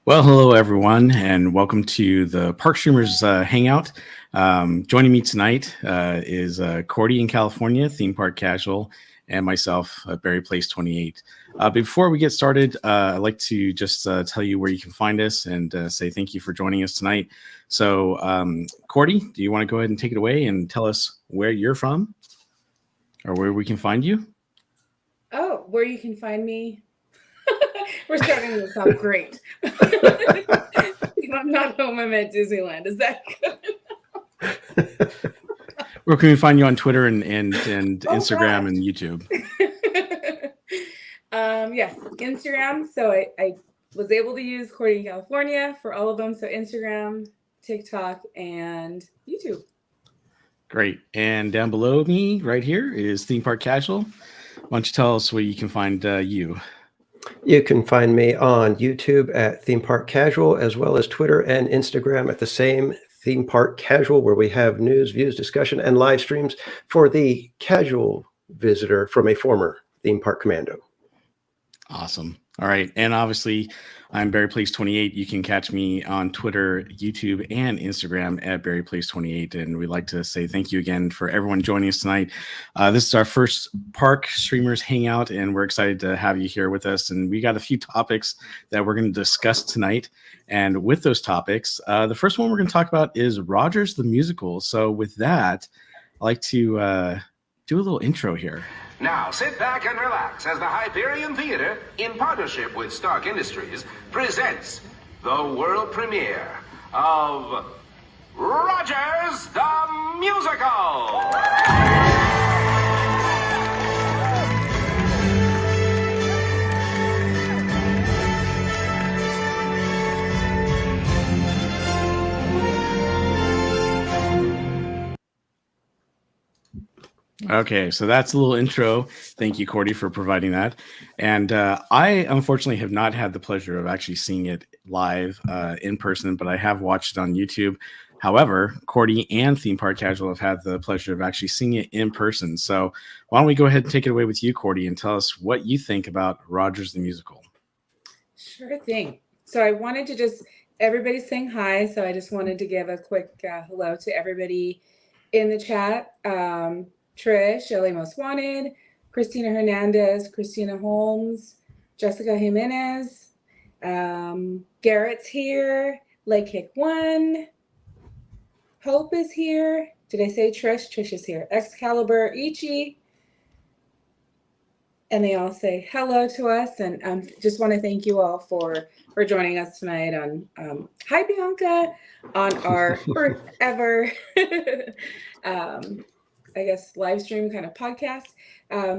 Well, hello everyone, and welcome to the Park Streamers Hangout. Joining me tonight is Cordy in California, Theme Park Casual, and myself, Barry Place 28. Before we get started, I'd like to just tell you where you can find us and say thank you for joining us tonight. So, Cordy, do you want to go ahead and take it away and tell us where you're from or where we can find you? Oh, where you can find me? We're starting this off great. If I'm not home, I'm at Disneyland. Is that good? Where can we find you on Twitter and Oh, Instagram gosh. and YouTube? Yes, Instagram. So I was able to use Cordy in California for all of them. So Instagram, TikTok, and YouTube. Great. And down below me, right here, is Theme Park Casual. Why don't you tell us where you can find you? You can find me on YouTube at Theme Park Casual, as well as Twitter and Instagram at the same Theme Park Casual, where we have news, views, discussion, and live streams for the casual visitor from a former theme park commando. Awesome. All right. And obviously, I'm Barry Place 28. You can catch me on Twitter, YouTube, and Instagram at Barry Place 28. And we'd like to say thank you again for everyone joining us tonight. This is our first Park Streamers Hangout, and we're excited to have you here with us. And we got a few topics that we're going to discuss tonight. And with those topics, the first one we're going to talk about is Rogers the Musical. So with that, I'd like to do a little intro here. Now sit back and relax as the Hyperion Theater, in partnership with Stark Industries, presents the world premiere of Rogers the Musical. Okay, so that's a little intro. Thank you, Cordy, for providing that. And I unfortunately have not had the pleasure of actually seeing it live in person, but I have watched it on YouTube. However, Cordy and Theme Park Casual have had the pleasure of actually seeing it in person. So why don't we go ahead and take it away with you, Cordy, and tell us what you think about Rogers the Musical. Sure thing. So I wanted to just, everybody's saying hi. So I just wanted to give a quick hello to everybody in the chat. Trish, LA Most Wanted, Christina Hernandez, Christina Holmes, Jessica Jimenez, Garrett's here, Lake Kick One, Hope is here. Did I say Trish? Trish is here. Excalibur, Ichi. And they all say hello to us. And just want to thank you all for joining us tonight on Hi Bianca on our first ever I guess live stream kind of podcast.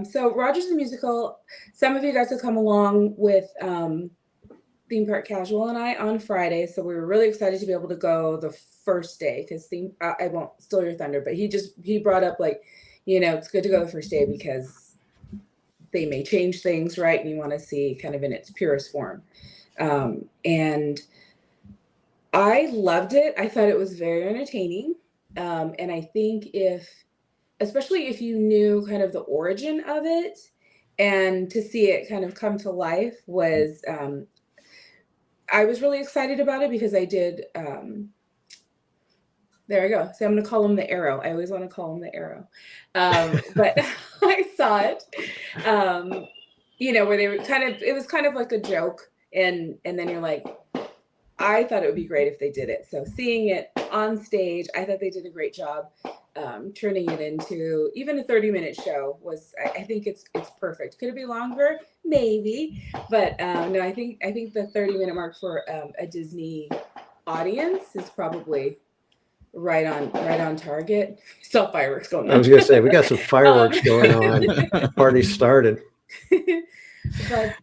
So Rogers the Musical, some of you guys have come along with Theme Park Casual and I on Friday. So we were really excited to be able to go the first day because I won't steal your thunder, but he brought up like, it's good to go the first day because they may change things, right? And you want to see kind of in its purest form. And I loved it. I thought it was very entertaining. And I think especially if you knew kind of the origin of it and to see it kind of come to life was, I was really excited about it because I did, there I go. So I'm going to call him the Arrow. I always want to call him the Arrow. But I saw it, where they were it was kind of like a joke. And then you're like, I thought it would be great if they did it. So seeing it on stage, I thought they did a great job. Turning it into even a 30-minute show was, I think it's perfect. Could it be longer? Maybe, but no, I think the 30-minute mark for a Disney audience is probably right on target. Still fireworks going on. I was going to say, we got some fireworks going on. Party started. But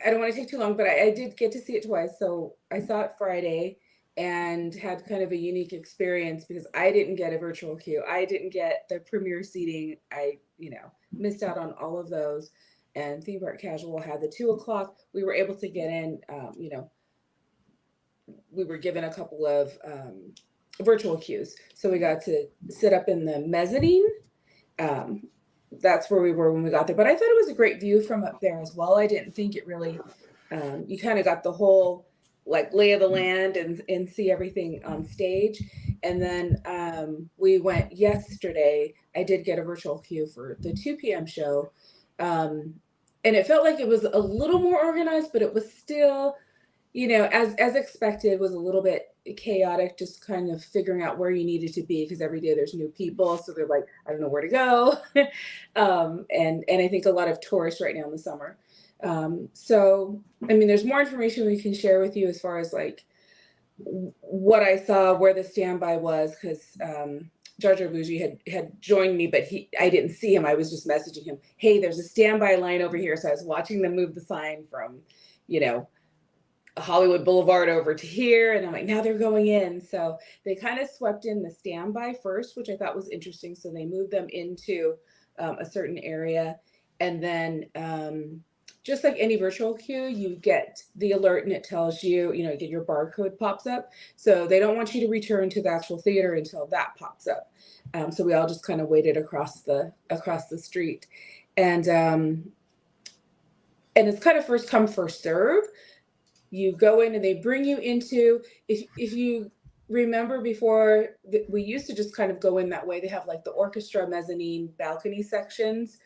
I don't want to take too long, but I did get to see it twice. So I saw it Friday and had kind of a unique experience because I didn't get a virtual queue. I didn't get the premiere seating. I, missed out on all of those. And Theme Park Casual had the 2:00. We were able to get in, we were given a couple of virtual queues. So we got to sit up in the mezzanine. That's where we were when we got there. But I thought it was a great view from up there as well. I didn't think it really you kind of got the whole like lay of the land and see everything on stage. And then we went yesterday. I did get a virtual queue for the 2 p.m. show. And it felt like it was a little more organized, but it was still, you know, as expected, was a little bit chaotic, just kind of figuring out where you needed to be, because every day there's new people. So they're like, I don't know where to go. And I think a lot of tourists right now in the summer. So, I mean, there's more information we can share with you as far as like what I saw, where the standby was, because Jar Jar Bougie had joined me, but I didn't see him. I was just messaging him, hey, there's a standby line over here. So I was watching them move the sign from, you know, Hollywood Boulevard over to here. And I'm like, now they're going in. So they kind of swept in the standby first, which I thought was interesting. So they moved them into a certain area. And then just like any virtual queue, you get the alert and it tells you, you know, you get your barcode pops up. So they don't want you to return to the actual theater until that pops up. So we all just kind of waited across the street. And it's kind of first come, first serve. You go in and they bring you into, if you remember before, we used to just kind of go in that way. They have like the orchestra mezzanine balcony sections.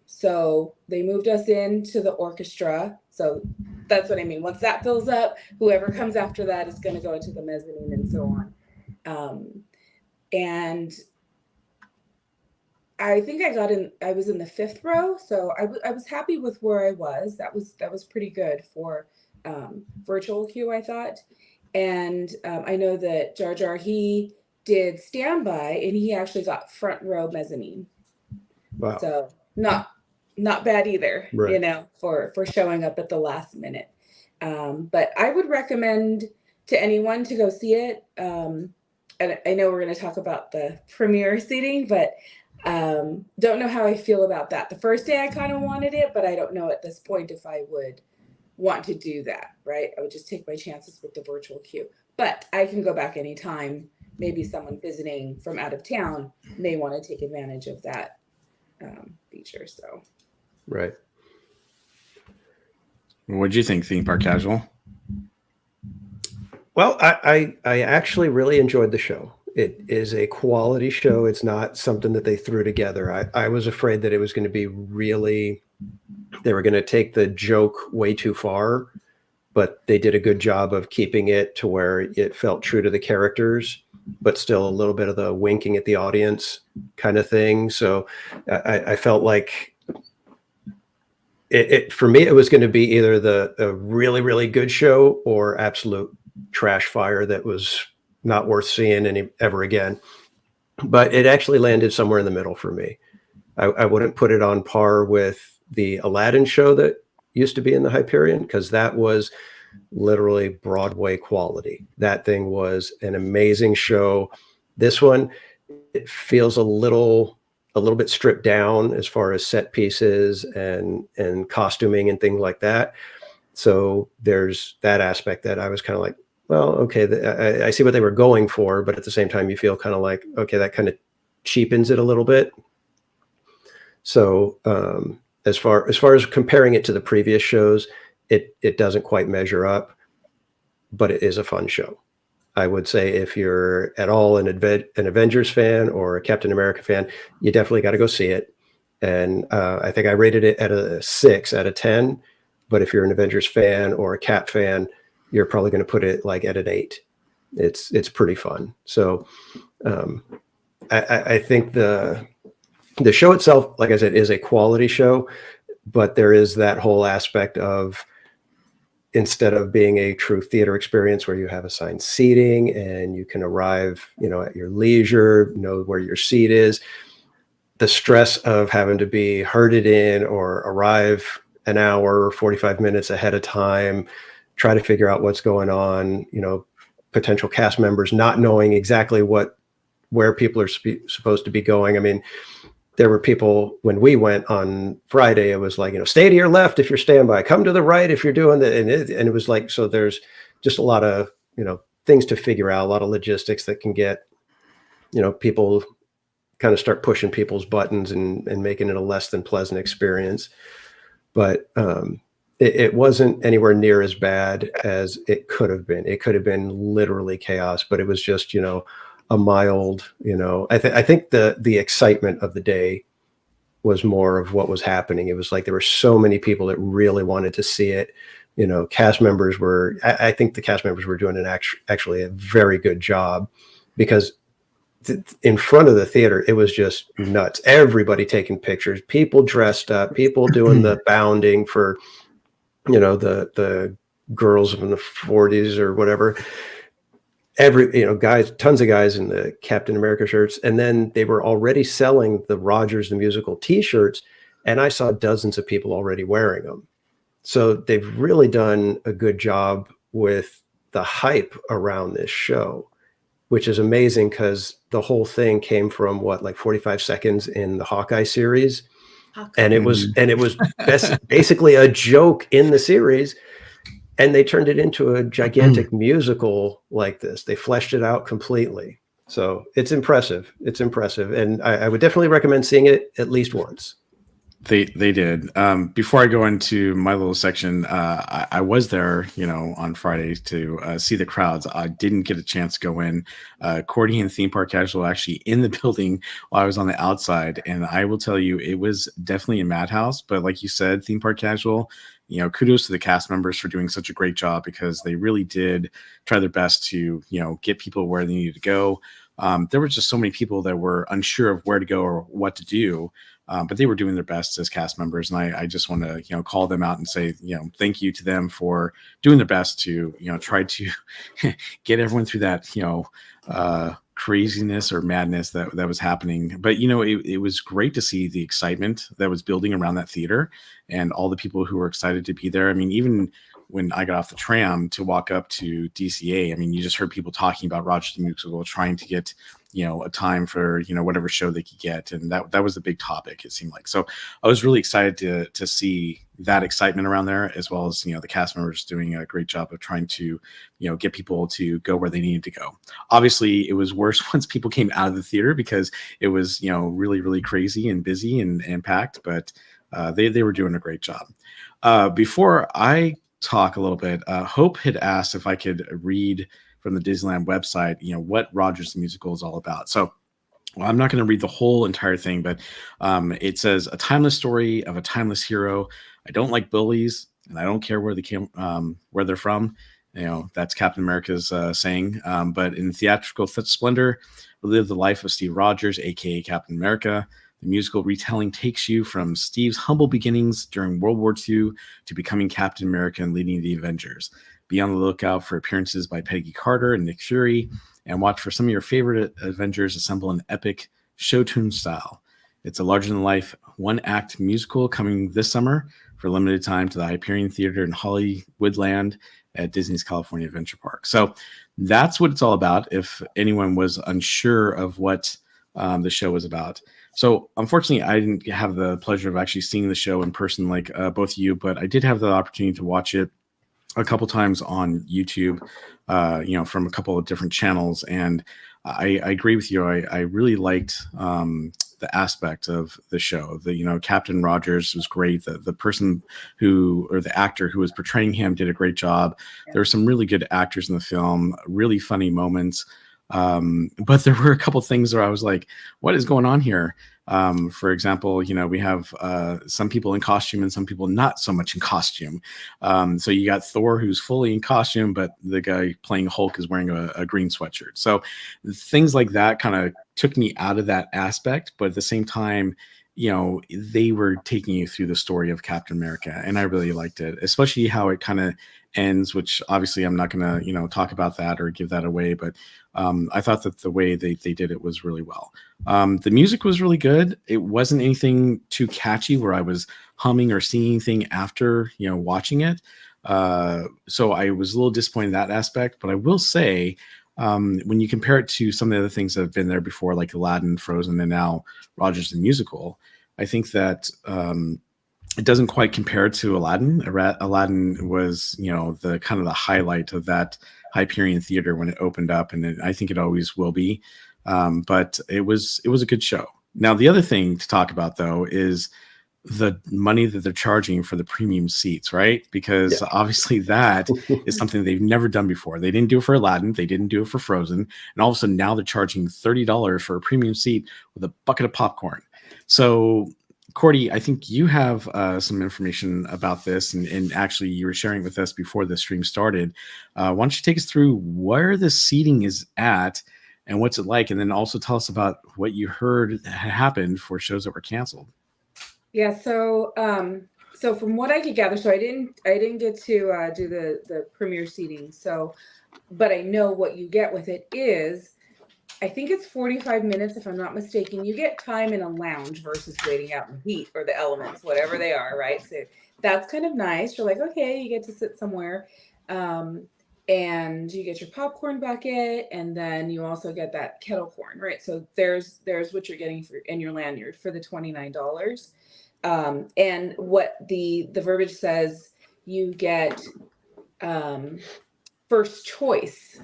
So they moved us into the orchestra. So that's what I mean. Once that fills up, whoever comes after that is going to go into the mezzanine and so on. And I think I was in the 5th row. So I was happy with where I was. That was pretty good for virtual queue, I thought. And I know that Jar Jar, he did standby and he actually got front row mezzanine. Wow. So not bad either, right. You know, for showing up at the last minute. But I would recommend to anyone to go see it. And I know we're going to talk about the premiere seating, but don't know how I feel about that. The first day I kind of wanted it, but I don't know at this point if I would want to do that, right? I would just take my chances with the virtual queue. But I can go back anytime. Maybe someone visiting from out of town may want to take advantage of that feature. So, Right. What did you think, Theme Park Casual? Well, I actually really enjoyed the show. It is a quality show. It's not something that they threw together. I was afraid that it was going to be they were going to take the joke way too far, but they did a good job of keeping it to where it felt true to the characters, but still a little bit of the winking at the audience kind of thing. So I felt like it for me, it was going to be either a really, really good show or absolute trash fire that was not worth seeing ever again. But it actually landed somewhere in the middle for me. I wouldn't put it on par with the Aladdin show that used to be in the Hyperion, because that was literally Broadway quality. That thing was an amazing show. This one, it feels a little bit stripped down as far as set pieces and costuming and things like that. So there's that aspect that I was kind of like, well, okay, I see what they were going for, but at the same time, you feel kind of like, okay, that kind of cheapens it a little bit. So as far as comparing it to the previous shows, it doesn't quite measure up, but it is a fun show. I would say if you're at all an Avengers fan or a Captain America fan, you definitely got to go see it. And I think I rated it at a 6 out of 10. But if you're an Avengers fan or a Cap fan, you're probably going to put it like at an 8. It's pretty fun. So I think the show itself, like I said, is a quality show, but there is that whole aspect of, instead of being a true theater experience where you have assigned seating and you can arrive, at your leisure, know where your seat is, the stress of having to be herded in or arrive an hour, 45 minutes ahead of time, try to figure out what's going on, potential cast members not knowing exactly where people are supposed to be going. I mean, there were people when we went on Friday, it was like, stay to your left if you're standby, come to the right if you're doing that. And it was like, so there's just a lot of, things to figure out, a lot of logistics that can get, people kind of start pushing people's buttons and making it a less than pleasant experience. But it wasn't anywhere near as bad as it could have been. It could have been literally chaos, but it was just, a mild, I think the excitement of the day was more of what was happening. It was like there were so many people that really wanted to see it. Cast members were, I think the cast members were doing actually a very good job, because in front of the theater, it was just nuts. Everybody taking pictures, people dressed up, people doing the bounding for, the girls in the 40s or whatever. Guys, tons of guys in the Captain America shirts. And then they were already selling the Rogers the Musical t-shirts. And I saw dozens of people already wearing them. So they've really done a good job with the hype around this show, which is amazing, because the whole thing came from 45 seconds in the Hawkeye series. And it was basically a joke in the series. And they turned it into a gigantic musical like this. They fleshed it out completely. So it's impressive. It's impressive. And I would definitely recommend seeing it at least once. They did. Before I go into my little section, I was there, on Friday to see the crowds. I didn't get a chance to go in. Cordy and Theme Park Casual actually in the building while I was on the outside. And I will tell you, it was definitely a madhouse. But like you said, Theme Park Casual, kudos to the cast members for doing such a great job, because they really did try their best to, get people where they needed to go. There were just so many people that were unsure of where to go or what to do. But they were doing their best as cast members, and I just want to call them out and say thank you to them for doing their best to try to get everyone through that craziness or madness that was happening. But it was great to see the excitement that was building around that theater and all the people who were excited to be there. I mean, even when I got off the tram to walk up to DCA, I mean, you just heard people talking about Rogers the Musical, trying to get a time for whatever show they could get, and that was the big topic, it seemed like. So I was really excited to see that excitement around there, as well as the cast members doing a great job of trying to get people to go where they needed to go. Obviously it was worse once people came out of the theater, because it was really, really crazy and busy and packed, but they were doing a great job. Before I talk a little bit, Hope had asked if I could read from the Disneyland website, what Rogers the Musical is all about. So I'm not going to read the whole entire thing, but it says, a timeless story of a timeless hero. I don't like bullies, and I don't care where they came, where they're from. That's Captain America's saying. But in theatrical splendor, we live the life of Steve Rogers, aka Captain America. The musical retelling takes you from Steve's humble beginnings during World War II to becoming Captain America and leading the Avengers. Be on the lookout for appearances by Peggy Carter and Nick Fury, and watch for some of your favorite Avengers assemble an epic show tune style. It's a larger-than-life one-act musical coming this summer for a limited time to the Hyperion Theater in Hollywoodland at Disney's California Adventure Park. So that's what it's all about, if anyone was unsure of what the show was about. So unfortunately, I didn't have the pleasure of actually seeing the show in person like both of you, but I did have the opportunity to watch it a couple times on YouTube, from a couple of different channels. And I agree with you. I really liked the aspect of the show. Captain Rogers was great. The person or the actor who was portraying him did a great job. There were some really good actors in the film, really funny moments. But there were a couple things where I was like, what is going on here? For example, we have some people in costume and some people not so much in costume. So you got Thor, who's fully in costume, but the guy playing Hulk is wearing a green sweatshirt. So things like that kind of took me out of that aspect. But at the same time, they were taking you through the story of Captain America, and I really liked it, especially how it kind of ends, which obviously I'm not going to, talk about that or give that away, but I thought that the way they did it was really well. The music was really good. It wasn't anything too catchy where I was humming or singing anything after, watching it. So I was a little disappointed in that aspect, but I will say, when you compare it to some of the other things that have been there before, like Aladdin, Frozen, and now Rogers the Musical, I think that it doesn't quite compare to Aladdin. Aladdin was, the kind of the highlight of that Hyperion Theater when it opened up, and I think it always will be. But it was a good show. Now, the other thing to talk about, though, is the money that they're charging for the premium seats, right? Because obviously that is something they've never done before. They didn't do it for Aladdin. They didn't do it for Frozen. And all of a sudden now they're charging $30 for a premium seat with a bucket of popcorn. So Cordy, I think you have some information about this, and actually you were sharing with us before the stream started. Why don't you take us through where the seating is at and what's it like? And then also tell us about what you heard happened for shows that were canceled. Yeah, so from what I could gather, so I didn't get to do the premiere seating. So, but I know what you get with it is, I think it's 45 minutes if I'm not mistaken. You get time in a lounge versus waiting out in heat or the elements, whatever they are, right? So that's kind of nice. You're like, okay, you get to sit somewhere, and you get your popcorn bucket, and then you also get that kettle corn, right? So there's what you're getting in your lanyard for the $29. And what the verbiage says, you get first choice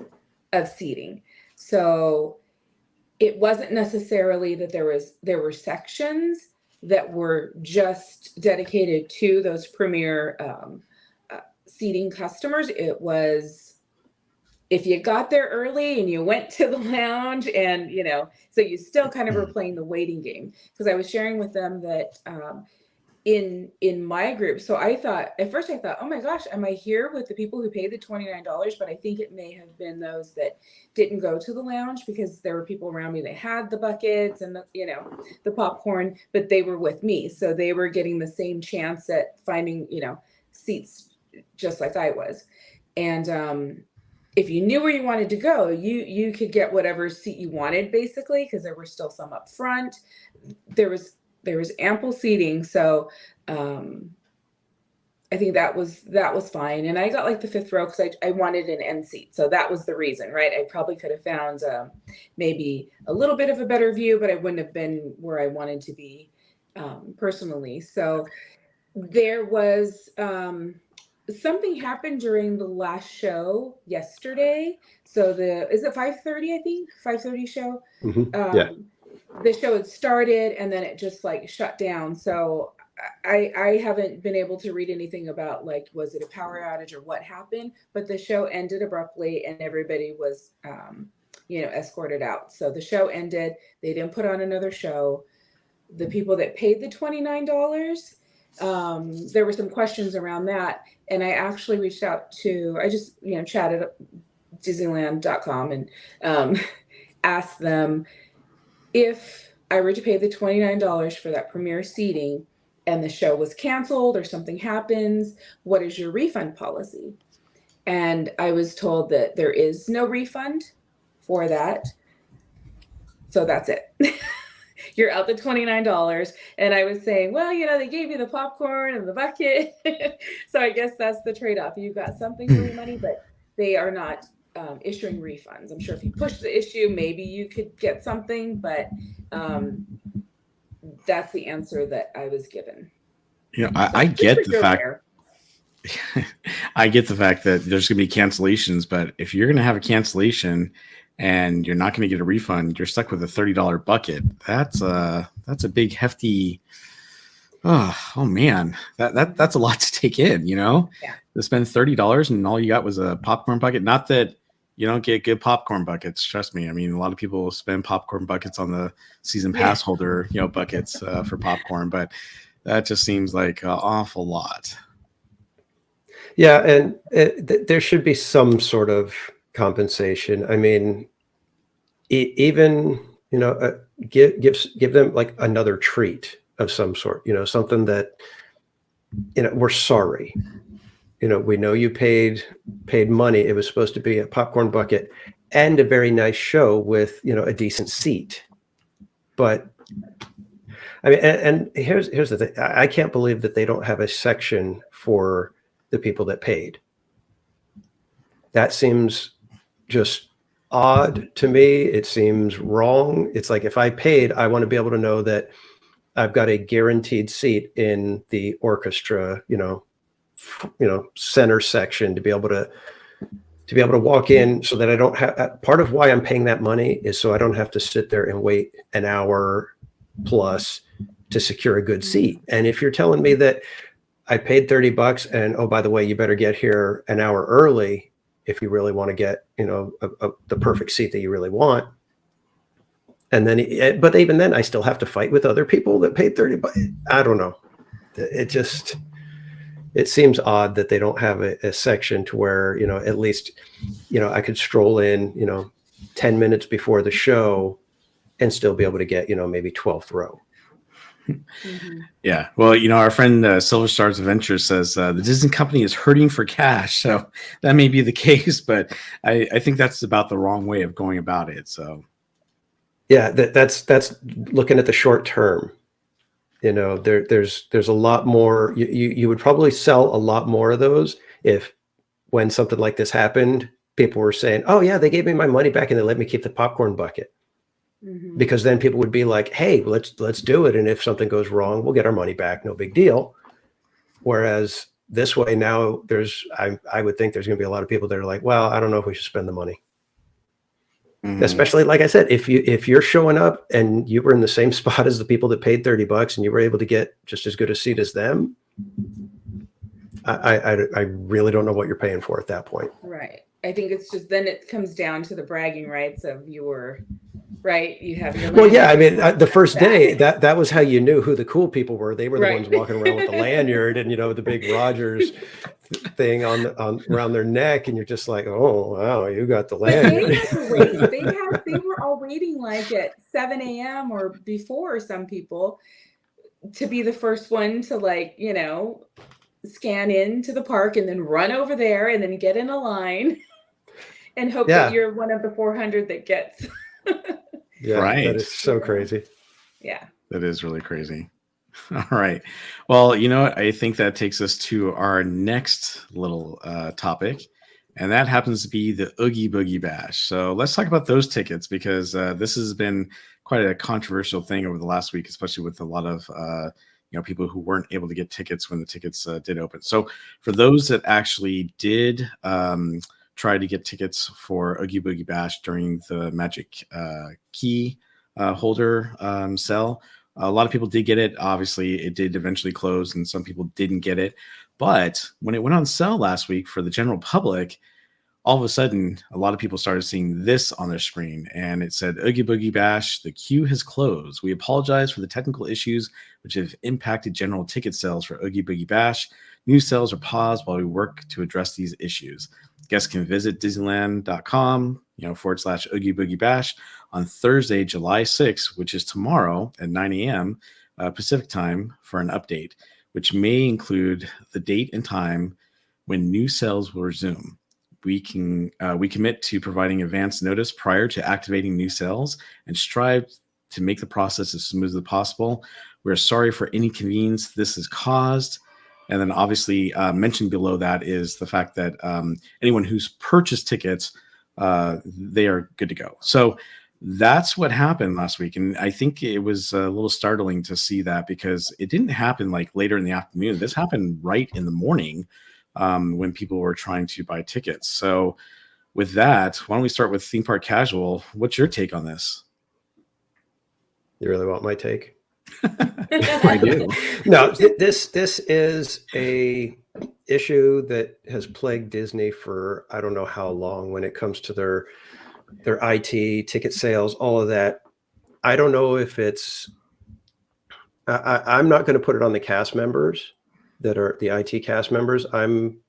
of seating. So it wasn't necessarily that there were sections that were just dedicated to those premier seating customers. It was, if you got there early and you went to the lounge, and so you still kind of were playing the waiting game. Because I was sharing with them that in my group, so at first I thought, oh my gosh, am I here with the people who paid the $29? But I think it may have been those that didn't go to the lounge, because there were people around me that had the buckets and the popcorn, but they were with me, so they were getting the same chance at finding seats just like I was. And if you knew where you wanted to go, you could get whatever seat you wanted, basically, because there were still some up front. There was ample seating, so I think that was fine. And I got like the fifth row because I wanted an end seat, so that was the reason, right? I probably could have found maybe a little bit of a better view, but I wouldn't have been where I wanted to be personally. So there was something happened during the last show yesterday. So is it 5:30? I think 5:30 show. Mm-hmm. The show had started and then it just like shut down. So I haven't been able to read anything about like, was it a power outage or what happened? But the show ended abruptly and everybody was, escorted out. So the show ended. They didn't put on another show. The people that paid the $29, there were some questions around that. And I actually reached out to, I just, chatted up Disneyland.com and asked them, if I were to pay the $29 for that premiere seating and the show was canceled or something happens, what is your refund policy? And I was told that there is no refund for that. So that's it. You're out the $29. And I was saying, well, they gave you the popcorn and the bucket. So I guess that's the trade-off. You got something for your money, but they are not issuing refunds. I'm sure if you push the issue, maybe you could get something, but that's the answer that I was given. I get the fact. I get the fact that there's going to be cancellations, but if you're going to have a cancellation and you're not going to get a refund, you're stuck with a $30 bucket. That's a big hefty. Oh man, that's a lot to take in. To spend $30 and all you got was a popcorn bucket. Not that you don't get good popcorn buckets. Trust me. I mean, a lot of people spend popcorn buckets on the season pass holder, buckets for popcorn, but that just seems like an awful lot. Yeah, and there should be some sort of compensation. I mean, even give them like another treat of some sort. Something that we're sorry. We know you paid money. It was supposed to be a popcorn bucket and a very nice show with a decent seat. But I mean, and here's the thing. I can't believe that they don't have a section for the people that paid. That seems just odd to me. It seems wrong. It's like, if I paid, I want to be able to know that I've got a guaranteed seat in the orchestra, center section, to be able to walk in, so that I don't have, part of why I'm paying that money is so I don't have to sit there and wait an hour plus to secure a good seat. And if you're telling me that I paid $30 and, oh, by the way, you better get here an hour early if you really want to get, the perfect seat that you really want. And then, but even then I still have to fight with other people that paid $30. I don't know. It seems odd that they don't have a section to where, at least, I could stroll in, 10 minutes before the show and still be able to get, maybe 12th row. Mm-hmm. Yeah. Well, our friend Silver Stars Adventures says the Disney company is hurting for cash. So that may be the case, but I think that's about the wrong way of going about it. So. Yeah, that's looking at the short term. There's a lot more. You would probably sell a lot more of those if, when something like this happened, people were saying, "Oh yeah, they gave me my money back and they let me keep the popcorn bucket," because then people would be like, "Hey, let's do it, and if something goes wrong, we'll get our money back, no big deal." Whereas this way now, I would think there's going to be a lot of people that are like, "Well, I don't know if we should spend the money." Especially, like I said, if you're showing up and you were in the same spot as the people that paid $30 and you were able to get just as good a seat as them, I really don't know what you're paying for at that point. Right. I think it's just, then it comes down to the bragging rights of your, right? You have your. Well, yeah, I mean, the first day that was how you knew who the cool people were. They were the ones walking around with the lanyard and the big Rogers thing on around their neck, and you're just like, oh wow, you got the lanyard. They were all waiting like at 7 a.m. or before, some people, to be the first one to scan into the park and then run over there and then get in a line and hope that you're one of the 400 that gets. Yeah, right. That is so crazy. Yeah. That is really crazy. All right. Well, I think that takes us to our next little topic, and that happens to be the Oogie Boogie Bash. So let's talk about those tickets, because this has been quite a controversial thing over the last week, especially with a lot of people who weren't able to get tickets when the tickets did open. So for those that actually did try to get tickets for Oogie Boogie Bash during the Magic Key holder sale, a lot of people did get it. Obviously, it did eventually close, and some people didn't get it. But when it went on sale last week for the general public, all of a sudden, a lot of people started seeing this on their screen, and it said, Oogie Boogie Bash, the queue has closed. We apologize for the technical issues which have impacted general ticket sales for Oogie Boogie Bash. New sales are paused while we work to address these issues. Guests can visit Disneyland.com, /Oogie Boogie Bash on Thursday, July 6th, which is tomorrow at 9 a.m. Pacific time for an update, which may include the date and time when new sales will resume. We commit to providing advance notice prior to activating new sales and strive to make the process as smooth as possible. We're sorry for any inconvenience this has caused. And then obviously mentioned below that is the fact that anyone who's purchased tickets, they are good to go. So that's what happened last week. And I think it was a little startling to see that, because it didn't happen like later in the afternoon. This happened right in the morning when people were trying to buy tickets. So with that, why don't we start with Theme Park Casual? What's your take on this? You really want my take? I do. No, this is a issue that has plagued Disney for I don't know how long when it comes to their IT, ticket sales, all of that. I don't know if it's I'm not going to put it on the cast members that are the IT cast members. I'm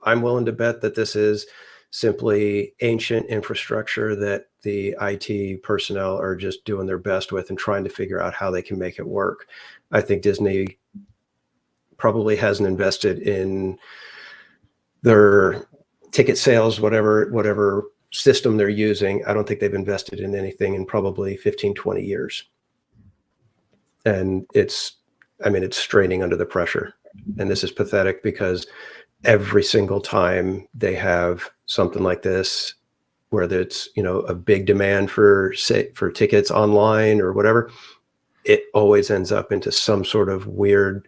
willing to bet that this is simply ancient infrastructure that the IT personnel are just doing their best with and trying to figure out how they can make it work. I think Disney probably hasn't invested in their ticket sales, whatever system they're using. I don't think they've invested in anything in probably 15, 20 years. And it's straining under the pressure. And this is pathetic because every single time they have something like this, whether it's, a big demand for tickets online or whatever, it always ends up into some sort of weird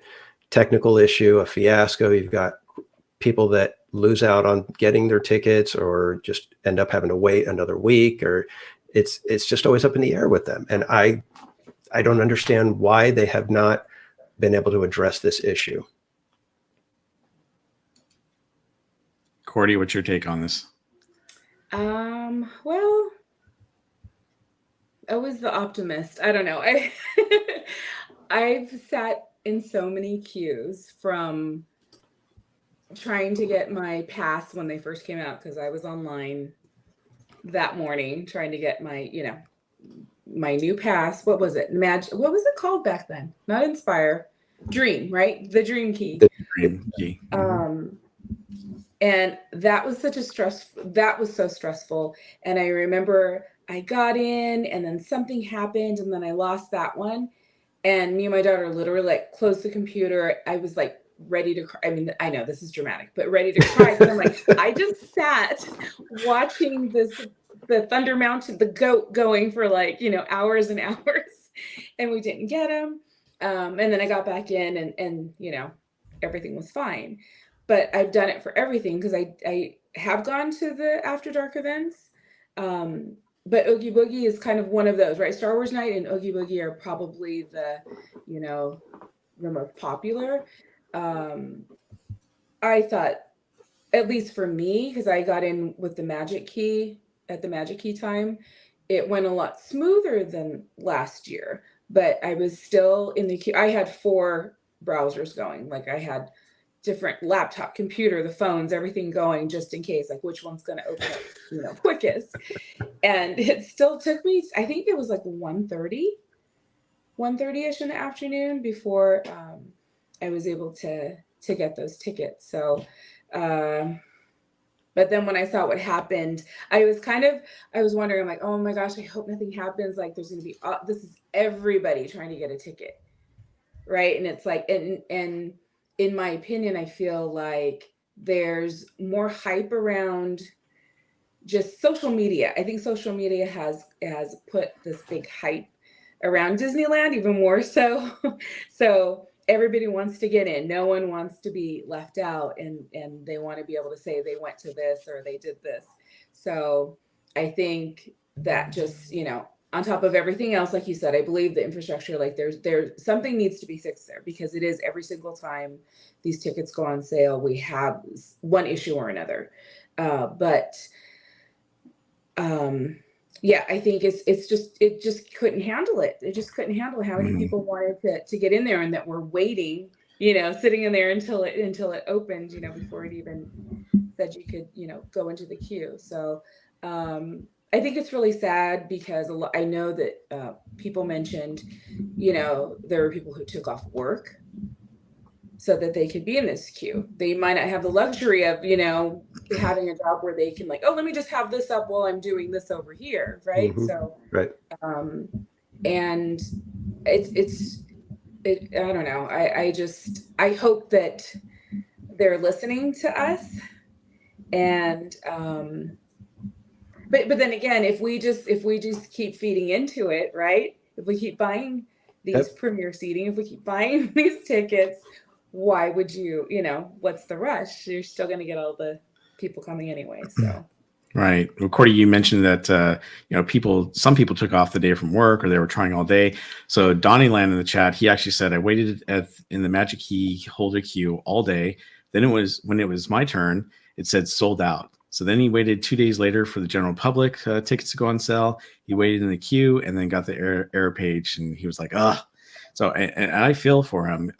technical issue, a fiasco. You've got people that lose out on getting their tickets or just end up having to wait another week, or it's just always up in the air with them. And I I don't understand why they have not been able to address this issue. Cordy, what's your take on this? Well, I was the optimist. I don't know. I've sat in so many queues from trying to get my pass when they first came out, because I was online that morning trying to get my, my new pass. What was it? What was it called back then? Not Inspire, Dream, right? The Dream Key. The Dream Key. And that was so stressful. And I remember I got in and then something happened and then I lost that one. And me and my daughter literally like closed the computer. I was like ready to cry. I mean, I know this is dramatic, but ready to cry. Because I'm like, I just sat watching the Thunder Mountain, the goat going for like, hours and hours, and we didn't get him. And then I got back in and everything was fine. But I've done it for everything because I have gone to the After Dark events. But Oogie Boogie is kind of one of those, right? Star Wars Night and Oogie Boogie are probably the most popular. I thought, at least for me, because I got in with the Magic Key at the Magic Key time, it went a lot smoother than last year. But I was still in the queue. I had 4 browsers going. Like I had different laptop, computer, the phones, everything going just in case, like which one's going to open up, quickest. And it still took me, I think it was like 1:30ish in the afternoon before I was able to get those tickets. So, but then when I saw what happened, I was wondering, I'm like, oh my gosh, I hope nothing happens. Like there's going to be, this is everybody trying to get a ticket. Right. And it's like, and in my opinion, I feel like there's more hype around just social media. I think social media has put this big hype around Disneyland, even more so. So everybody wants to get in. No one wants to be left out, and they want to be able to say they went to this or they did this. So I think that just, on top of everything else, like you said, I believe the infrastructure, like there's something needs to be fixed there, because it is every single time these tickets go on sale, we have one issue or another. Yeah, I think it just couldn't handle it. It just couldn't handle how many people wanted to get in there, and that were waiting, sitting in there until it opened, before it even said you could, go into the queue. So, I think it's really sad, because I know that people mentioned, there were people who took off work so that they could be in this queue. They might not have the luxury of, having a job where they can like, oh, let me just have this up while I'm doing this over here. Right. So, right. And I don't know. I hope that they're listening to us. And, but then again, if we just keep feeding into it, right? If we keep buying these premier seating, if we keep buying these tickets, why would you, what's the rush? You're still going to get all the people coming anyway. So. Right. Well, Cordy, you mentioned that, some people took off the day from work, or they were trying all day. So Donnieland in the chat, he actually said, I waited in the Magic Key holder queue all day. Then when it was my turn, it said sold out. So then he waited 2 days later for the general public tickets to go on sale. He waited in the queue and then got the error page, and he was like, ugh. So, and I feel for him.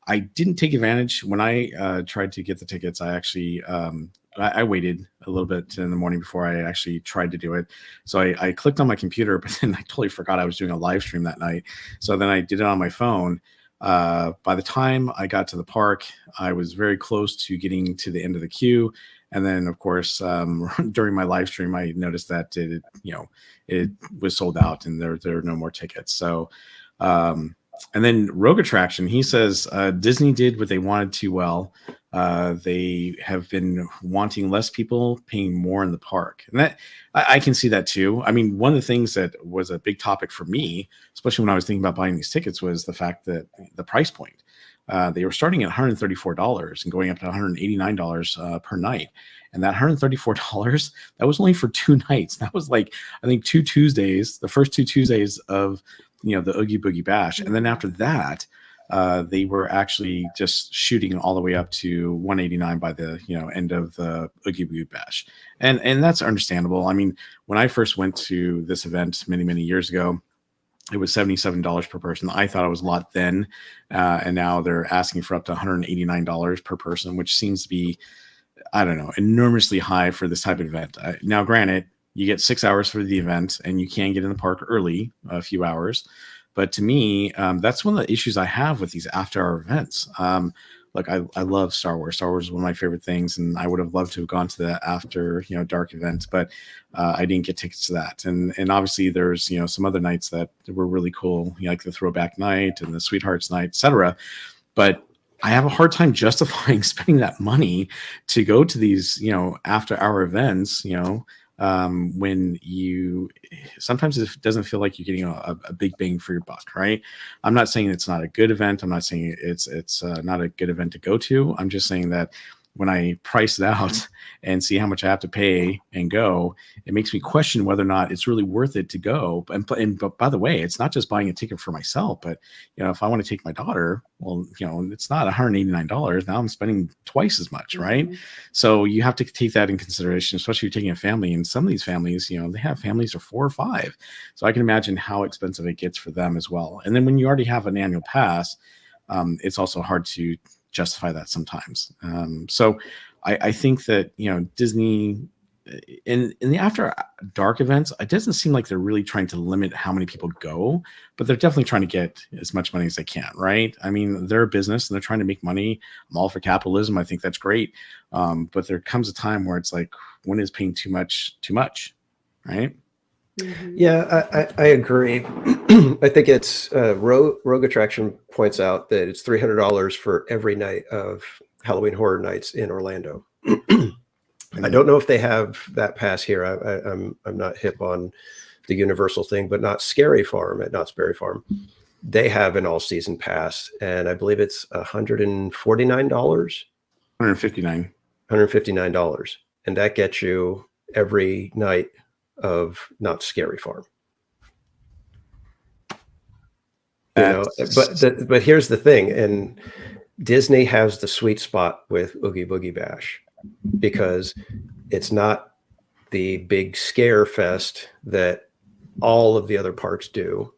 I didn't take advantage when I tried to get the tickets. I actually, I waited a little bit in the morning before I actually tried to do it. So I clicked on my computer, but then I totally forgot I was doing a live stream that night. So then I did it on my phone. By the time I got to the park, I was very close to getting to the end of the queue. And then, of course, during my live stream, I noticed that it was sold out and there were no more tickets. So, and then Rogue Attraction, he says Disney did what they wanted too well. They have been wanting less people, paying more in the park, and that I can see that too. I mean, one of the things that was a big topic for me, especially when I was thinking about buying these tickets, was the fact that the price point. They were starting at $134 and going up to $189 per night. And that $134, that was only for 2 nights. That was like, I think 2 Tuesdays, the first 2 Tuesdays of the Oogie Boogie Bash. And then after that, they were actually just shooting all the way up to 189 by the end of the Oogie Boogie Bash, and that's understandable. I mean, when I first went to this event many years ago, it was $77 per person. I thought it was a lot then, and now they're asking for up to $189 per person, which seems to be, I don't know, enormously high for this type of event. Now, granted, you get 6 hours for the event, and you can get in the park early, a few hours. But to me, that's one of the issues I have with these after-hour events. Like I love Star Wars. Star Wars is one of my favorite things, and I would have loved to have gone to the after dark event, but I didn't get tickets to that. And obviously there's some other nights that were really cool, like the Throwback Night and the Sweethearts Night, etc. But I have a hard time justifying spending that money to go to these after-hour events. When sometimes it doesn't feel like you're getting a big bang for your buck, right? I'm not saying it's not a good event. I'm not saying it's not a good event to go to. I'm just saying that when I price it out and see how much I have to pay and go, it makes me question whether or not it's really worth it to go. But by the way, it's not just buying a ticket for myself, but if I want to take my daughter, well, it's not $189. Now I'm spending twice as much, right? Mm-hmm. So you have to take that in consideration, especially if you're taking a family. And some of these families, they have families of 4 or 5. So I can imagine how expensive it gets for them as well. And then when you already have an annual pass, it's also hard to justify that sometimes. So I think that Disney in the after dark events, it doesn't seem like they're really trying to limit how many people go, but they're definitely trying to get as much money as they can, right? I mean, they're a business and they're trying to make money. I'm all for capitalism. I think that's great. But there comes a time where it's like, when is paying too much, right? Mm-hmm. Yeah, I agree. I think it's Rogue Attraction points out that it's $300 for every night of Halloween Horror Nights in Orlando. I don't know if they have that pass here. I'm not hip on the Universal thing, but not Scary Farm at Knott's Berry Farm. They have an all-season pass, and I believe it's $149. $159, and that gets you every night of Knott's Scary Farm. But here's the thing, and Disney has the sweet spot with Oogie Boogie Bash, because it's not the big scare fest that all of the other parks do,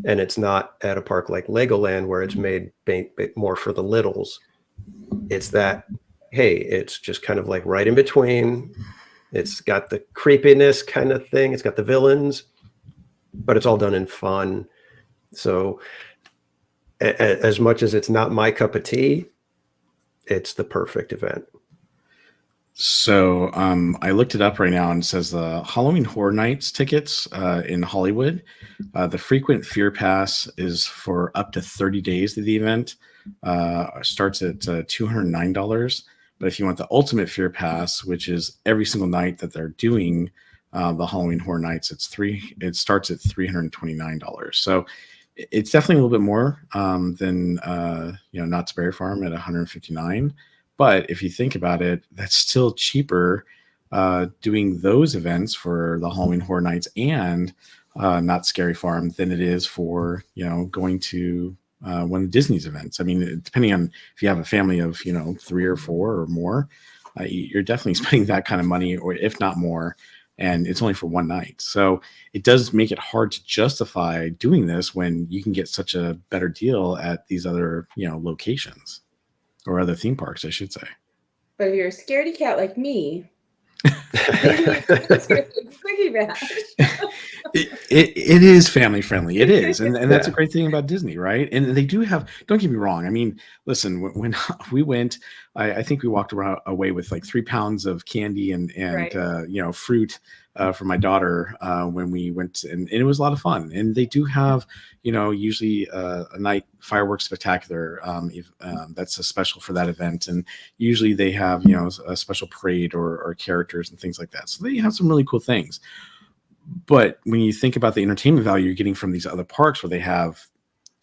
and it's not at a park like Legoland where it's made more for the littles. It's that, hey, it's just kind of like right in between. It's got the creepiness kind of thing. It's got the villains, but it's all done in fun. So as much as it's not my cup of tea, it's the perfect event. So I looked it up right now, and it says the Halloween Horror Nights tickets in Hollywood. The frequent Fear Pass is for up to 30 days of the event. Starts at $209. But if you want the Ultimate Fear Pass, which is every single night that they're doing the Halloween Horror Nights, it starts at $329. So it's definitely a little bit more than Knott's Berry Farm at $159. But if you think about it, that's still cheaper doing those events for the Halloween Horror Nights and Knott's Scary Farm than it is for going to one of Disney's events. I mean, depending on if you have a family of 3 or 4 or more, you're definitely spending that kind of money, or if not more, and it's only for one night. So it does make it hard to justify doing this when you can get such a better deal at these other locations. Or other theme parks, I should say. But if you're a scaredy cat like me, it is family friendly. It is, and that's a great thing about Disney, right? And they do have. Don't get me wrong. I mean, listen, when we went, I think we walked away with like 3 pounds of candy and right. Fruit for my daughter when we went, and it was a lot of fun. And they do have usually a night fireworks spectacular that's a special for that event, and usually they have a special parade or characters and things like that. So they have some really cool things. But when you think about the entertainment value you're getting from these other parks where they have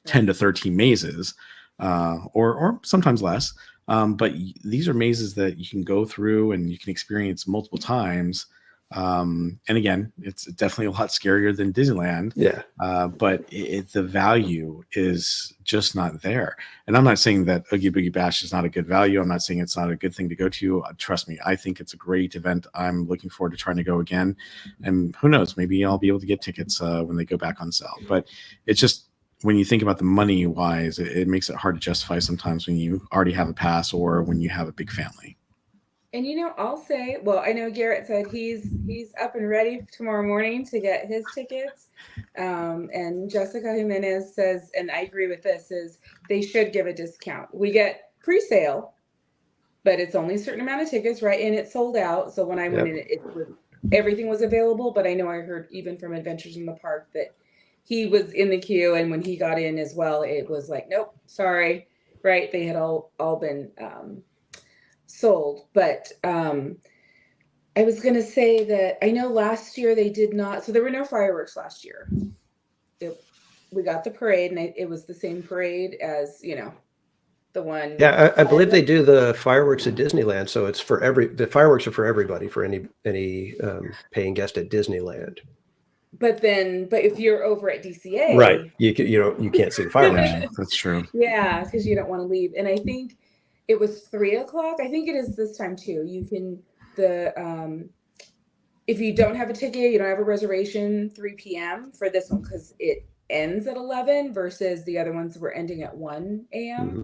10 to 13 mazes, or sometimes less, but these are mazes that you can go through and you can experience multiple times. And again, it's definitely a lot scarier than Disneyland. Yeah. But the value is just not there. And I'm not saying that Oogie Boogie Bash is not a good value. I'm not saying it's not a good thing to go to. Trust me, I think it's a great event. I'm looking forward to trying to go again. And who knows, maybe I'll be able to get tickets when they go back on sale. But it's just, when you think about the money wise, it makes it hard to justify sometimes when you already have a pass or when you have a big family. And I'll say, well, I know Garrett said he's up and ready tomorrow morning to get his tickets. And Jessica Jimenez says, and I agree with this, is they should give a discount. We get pre-sale, but it's only a certain amount of tickets, right? And it's sold out. So when I went in, everything was available. But I know I heard even from Adventures in the Park that he was in the queue, and when he got in as well, it was like, nope, sorry, right? They had all been sold. But I was going to say that I know last year they did not, so there were no fireworks last year. We got the parade, and it was the same parade as, the one. Yeah, I believe they do the fireworks at Disneyland, so it's the fireworks are for everybody, for any paying guest at Disneyland. But if you're over at DCA, right, you can't see the fireworks. That's true. Yeah, because you don't want to leave. And I think it was 3:00. I think it is this time too. You can if you don't have a ticket, you don't have a reservation, 3 p.m. for this one, because it ends at 11 versus the other ones were ending at 1 a.m. Mm-hmm.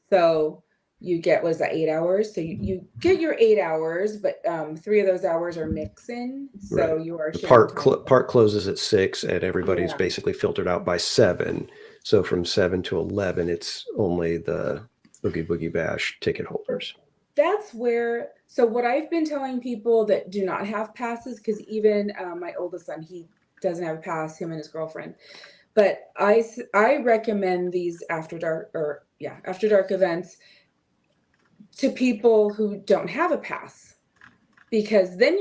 So you get, 8 hours? So you get your 8 hours, but 3 of those hours are mixing. So right. you are park closes at 6, and everybody's basically filtered out by 7. So from 7 to 11, it's only the Oogie Boogie Bash ticket holders. That's where, so what I've been telling people that do not have passes, because even my oldest son, he doesn't have a pass, him and his girlfriend. But I recommend these after dark events to people who don't have a pass, because then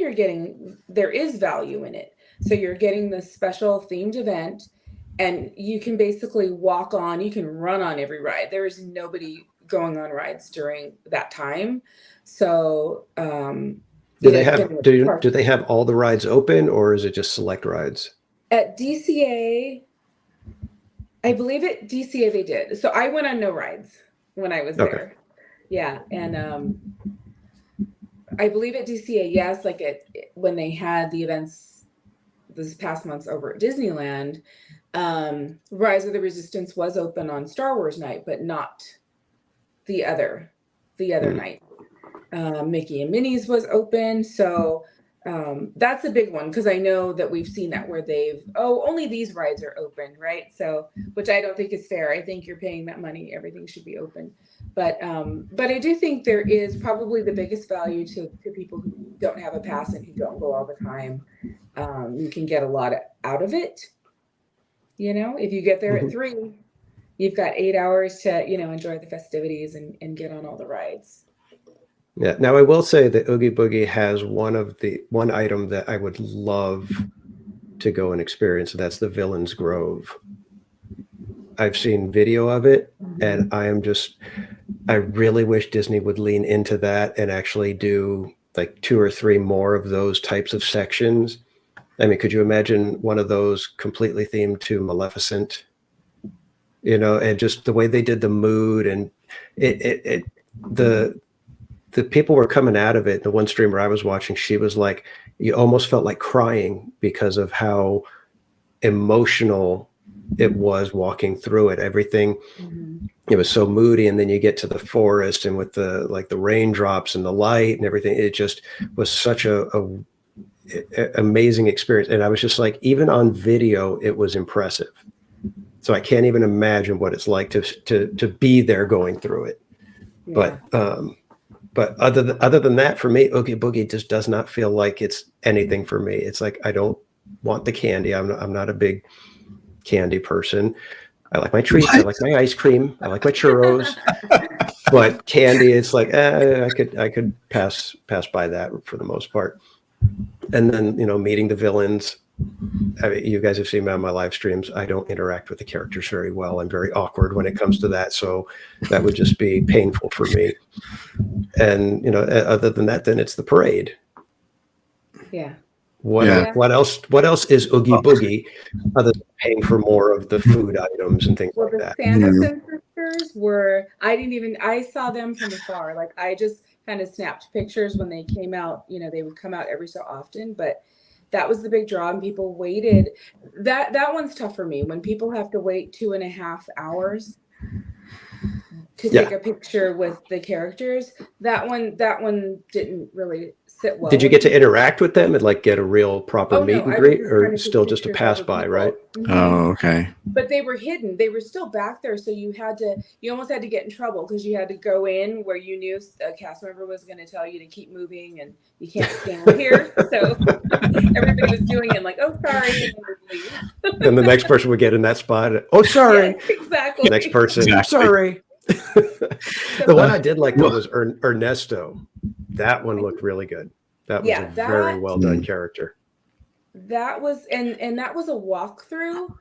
there is value in it. So you're getting this special themed event, and you can basically walk on, you can run on every ride. There is nobody going on rides during that time. So do they have all the rides open, or is it just select rides? At DCA, I believe at DCA they did. So I went on no rides when I was there. Yeah. And I believe at DCA, yes, like when they had the events this past months over at Disneyland, Rise of the Resistance was open on Star Wars night, but not the other night. Mickey and Minnie's was open. So that's a big one, because I know that we've seen that where only these rides are open, right? So, which I don't think is fair. I think you're paying that money, everything should be open. But I do think there is probably the biggest value to people who don't have a pass and who don't go all the time. You can get a lot out of it. If you get there at 3, you've got 8 hours to, enjoy the festivities and get on all the rides. Yeah. Now I will say that Oogie Boogie has one item that I would love to go and experience. And that's the Villains Grove. I've seen video of it, and I really wish Disney would lean into that and actually do like 2 or 3 more of those types of sections. I mean, could you imagine one of those completely themed to Maleficent? And just the way they did the mood, and the people were coming out of it. The one streamer I was watching, she was like, you almost felt like crying because of how emotional it was walking through it. Everything, it was so moody. And then you get to the forest, and with the raindrops and the light and everything, it just was such a amazing experience. And I was just like, even on video, it was impressive. So I can't even imagine what it's like to be there going through it. Yeah. But other than that, for me, Oogie Boogie just does not feel like it's anything for me. It's like, I don't want the candy. I'm not a big candy person. I like my treats. I like my ice cream. I like my churros. But candy, it's like I could pass by that for the most part. And then meeting the villains. I mean, you guys have seen me on my live streams. I don't interact with the characters very well. I'm very awkward when it comes to that. So that would just be painful for me. And, other than that, then it's the parade. Yeah. What Yeah. else, what else is Oogie Boogie other than paying for more of the food items and things Well, like the that? Sanderson sisters were, I saw them from afar. Like I just kind of snapped pictures when they came out. You know, they would come out every so often, but that was the big draw and people waited. That one's tough for me when people have to wait 2.5 hours to Yeah. take a picture with the characters. That one didn't really sit well. Did you with get to people. interact with them and like get a real proper Oh meet no, and I was greet, just trying or to still take just a pictures pass of the by, people. right? Mhm. Oh, okay. But they were hidden. They were still back there, so you almost had to get in trouble because you had to go in where you knew a cast member was going to tell you to keep moving and you can't stand here. So everybody was doing it like, oh, sorry, and then they'd leave. Then the next person would get in that spot. Oh, sorry. Yes, exactly. Next person. Exactly. Sorry. So The one I did like though Well- was Ernesto. That one looked really good. That was Yeah, a very that- well done character. That was and that was a walkthrough,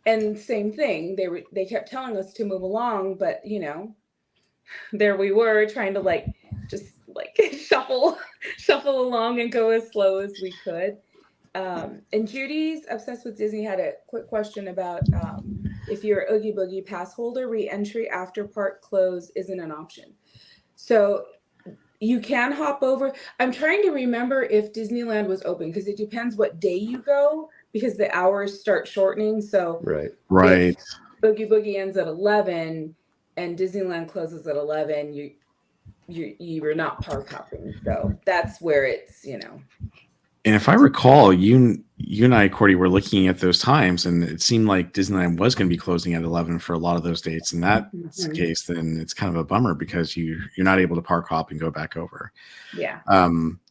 and same thing. They kept telling us to move along, but you know, there we were trying to just shuffle along and go as slow as we could. And Judy's Obsessed with Disney had a quick question about if you're an Oogie Boogie pass holder, re-entry after park close isn't an option. So you can hop over. I'm trying to remember if Disneyland was open because it depends what day you go because the hours start shortening. So Right. Right. Oogie Boogie ends at 11 and Disneyland closes at 11. You're not park hopping. So that's where it's, you know. And if I recall, you and I, Cordy, were looking at those times, and it seemed like Disneyland was going to be closing at 11 for a lot of those dates. And that's the case, then it's kind of a bummer because you're not able to park hop and go back over. Yeah.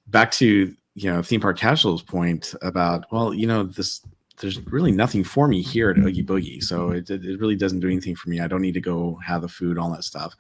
Back to Theme Park Casual's point about, well, there's really nothing for me here at Oogie Boogie, so it really doesn't do anything for me. I don't need to go have the food, all that stuff.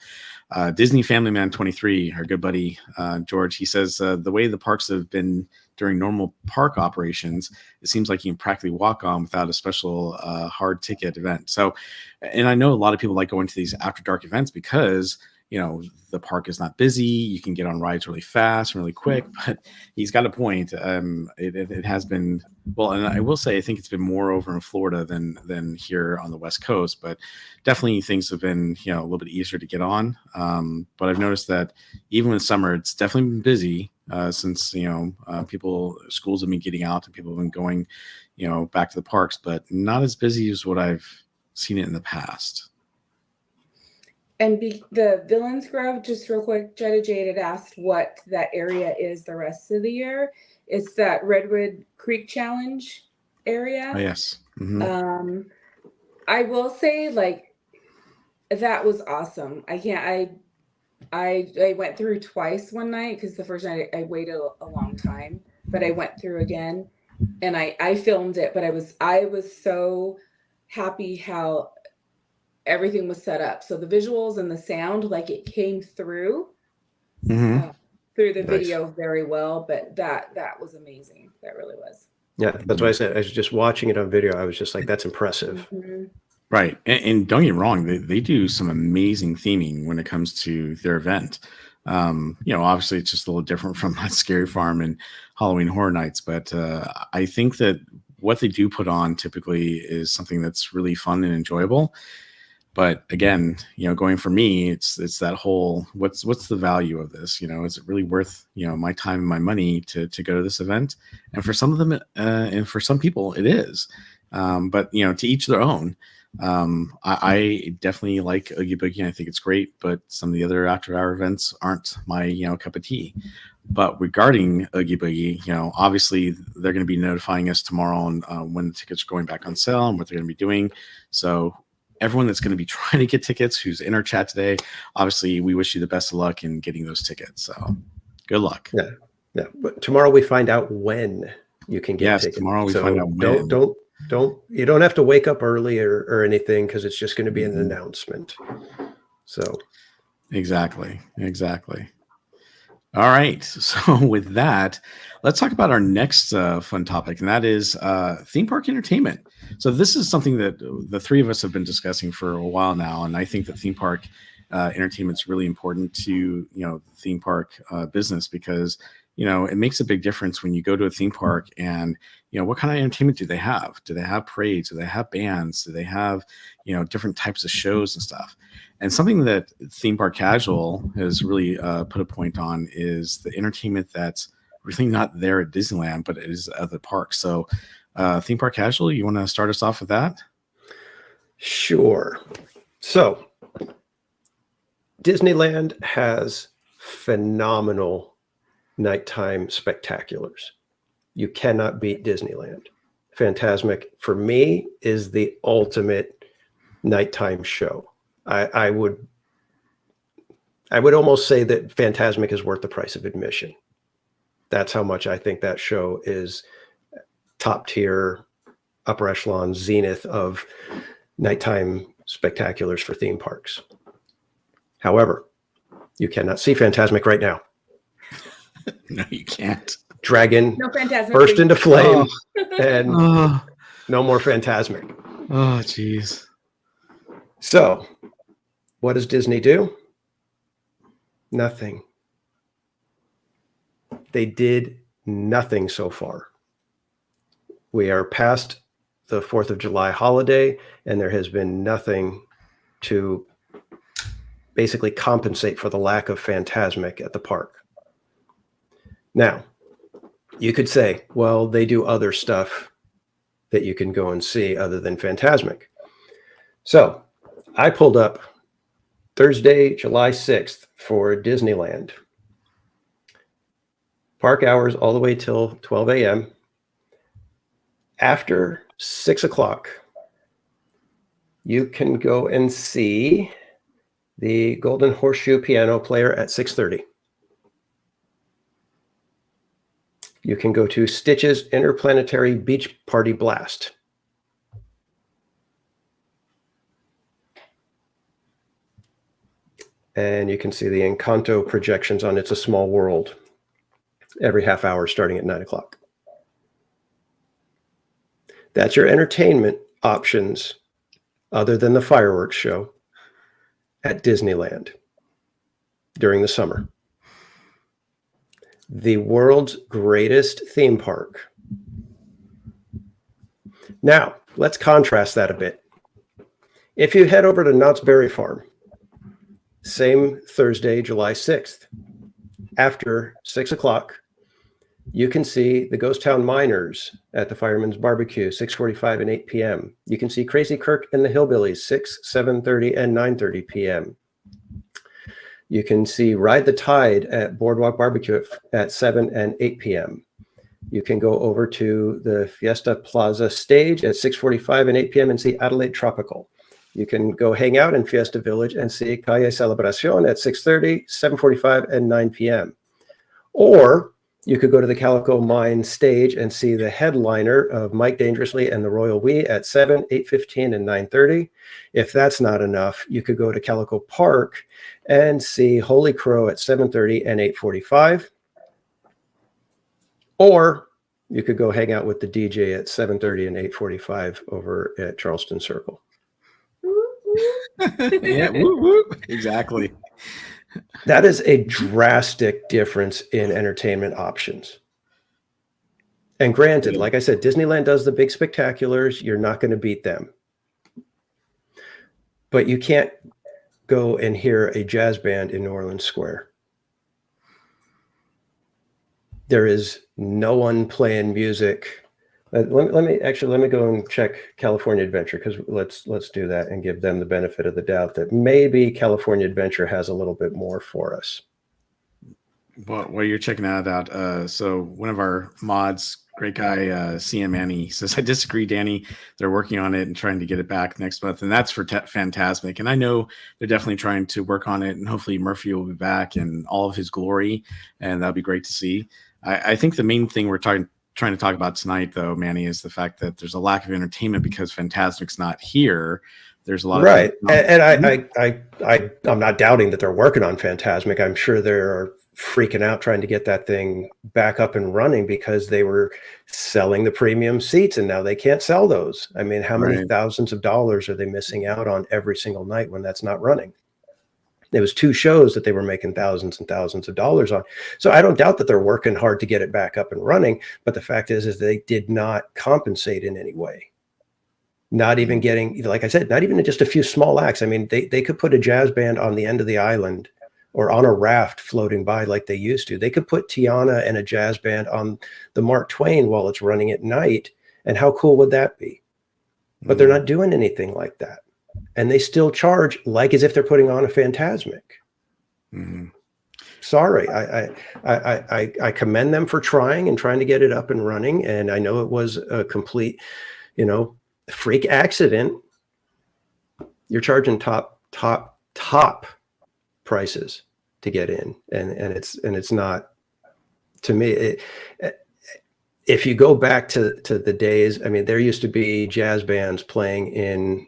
Disney Family Man 23, our good buddy George, he says the way the parks have been during normal park operations, it seems like you can practically walk on without a special hard ticket event. So, and I know a lot of people like going to these after dark events because the park is not busy. You can get on rides really fast and really quick. But he's got a point. It has been, well, and I will say I think it's been more over in Florida than here on the West Coast. But definitely things have been a little bit easier to get on. But I've noticed that even in summer, it's definitely been busy since schools have been getting out and people have been going back to the parks, but not as busy as what I've seen it in the past. And the Villains Grove, just real quick, Jetta Jade had asked what that area is the rest of the year. It's that Redwood Creek Challenge area. Oh, yes. Mm-hmm. I will say, that was awesome. I went through twice one night because the first night I waited a long time, but I went through again and I filmed it, but I was so happy how everything was set up. So the visuals and the sound, it came through the video very well, but that was amazing. That really was. Yeah, that's why I said I was just watching it on video. I was just like, that's impressive. Mm-hmm. Right. And don't get me wrong, they do some amazing theming when it comes to their event. Obviously it's just a little different from Scary Farm and Halloween Horror Nights, but I think that what they do put on typically is something that's really fun and enjoyable. But again, going for me, it's that whole what's the value of this? Is it really worth my time and my money to go to this event? And for some of them, and for some people, it is. But to each their own. I definitely like Oogie Boogie. I think it's great, but some of the other after-hour events aren't my cup of tea. But regarding Oogie Boogie, obviously they're going to be notifying us tomorrow on when the tickets are going back on sale and what they're going to be doing. So everyone that's going to be trying to get tickets who's in our chat today, obviously we wish you the best of luck in getting those tickets. So good luck. Yeah. But tomorrow we find out when you can get tickets. Tomorrow we find out when. You don't have to wake up early or anything because it's just going to be an announcement. So exactly. All right. So with that, let's talk about our next fun topic, and that is theme park entertainment. So this is something that the three of us have been discussing for a while now, and I think that theme park entertainment is really important to the theme park business because it makes a big difference when you go to a theme park and, what kind of entertainment do they have? Do they have parades? Do they have bands? Do they have, different types of shows and stuff? And something that Theme Park Casual has really put a point on is the entertainment that's really not there at Disneyland, but it is at the park. So Theme Park Casual, you want to start us off with that? Sure. So Disneyland has phenomenal nighttime spectaculars. You cannot beat Disneyland. Fantasmic, for me, is the ultimate nighttime show. I would almost say that Fantasmic is worth the price of admission. That's how much I think that show is top tier, upper echelon, zenith of nighttime spectaculars for theme parks. However, you cannot see Fantasmic right now. No, you can't. Dragon No Fantasmic. burst into flame, and no more Fantasmic. Oh, jeez. So, what does Disney do? Nothing. They did nothing so far. We are past the 4th of July holiday, and there has been nothing to basically compensate for the lack of Fantasmic at the park. Now, you could say, well, they do other stuff that you can go and see other than Fantasmic. So I pulled up Thursday, July 6th for Disneyland. Park hours all the way till 12 a.m. After 6 o'clock, you can go and see the Golden Horseshoe Piano Player at 6:30. You can go to Stitch's Interplanetary Beach Party Blast. And you can see the Encanto projections on It's a Small World every half hour starting at 9 o'clock. That's your entertainment options other than the fireworks show at Disneyland during the summer. The world's greatest theme park. Now, let's contrast that a bit. If you head over to Knott's Berry Farm, same Thursday, July 6th, after 6 o'clock, you can see the Ghost Town Miners at the Fireman's Barbecue, 6:45 and 8 p.m. You can see Crazy Kirk and the Hillbillies, 6, 7:30, and 9:30 p.m. You can see Ride the Tide at Boardwalk Barbecue at 7 and 8 p.m. You can go over to the Fiesta Plaza stage at 6:45 and 8 p.m. and see Adelaide Tropical. You can go hang out in Fiesta Village and see Calle Celebracion at 6:30, 7:45, and 9 p.m. Or you could go to the Calico Mine stage and see the headliner of Mike Dangerously and the Royal We at 7, 8:15, and 9:30. If that's not enough, you could go to Calico Park and see Holy Crow at 7:30 and 8:45. Or you could go hang out with the DJ at 7:30 and 8:45 over at Charleston Circle. Yeah, woo, woo. Exactly. That is a drastic difference in entertainment options. And granted, like I said, Disneyland does the big spectaculars. You're not going to beat them. But you can't go and hear a jazz band in New Orleans Square. There is no one playing music. Let me go and check California Adventure, because let's do that and give them the benefit of the doubt that maybe California Adventure has a little bit more for us. Well, while you're checking that out, so one of our mods, great guy, CM Manny, says, I disagree, Danny. They're working on it and trying to get it back next month. And that's for Fantasmic. And I know they're definitely trying to work on it. And hopefully Murphy will be back in all of his glory. And that'll be great to see. I think the main thing we're trying to talk about tonight, though, Manny, is the fact that there's a lack of entertainment because Fantasmic's not here. There's a lot of right, and I'm not doubting that they're working on Fantasmic. I'm sure they're freaking out trying to get that thing back up and running because they were selling the premium seats and now they can't sell those. I mean, how many thousands of dollars are they missing out on every single night when that's not running? It was 2 shows that they were making thousands and thousands of dollars on. So I don't doubt that they're working hard to get it back up and running. But the fact is they did not compensate in any way. Not even getting, like I said, not even just a few small acts. I mean, they could put a jazz band on the end of the island or on a raft floating by like they used to. They could put Tiana and a jazz band on the Mark Twain while it's running at night. And how cool would that be? But they're not doing anything like that. And they still charge like as if they're putting on a Fantasmic. Sorry, I commend them for trying to get it up and running. And I know it was a complete, freak accident. You're charging top prices to get in, and it's not, to me, if you go back to the days, I mean, there used to be jazz bands playing in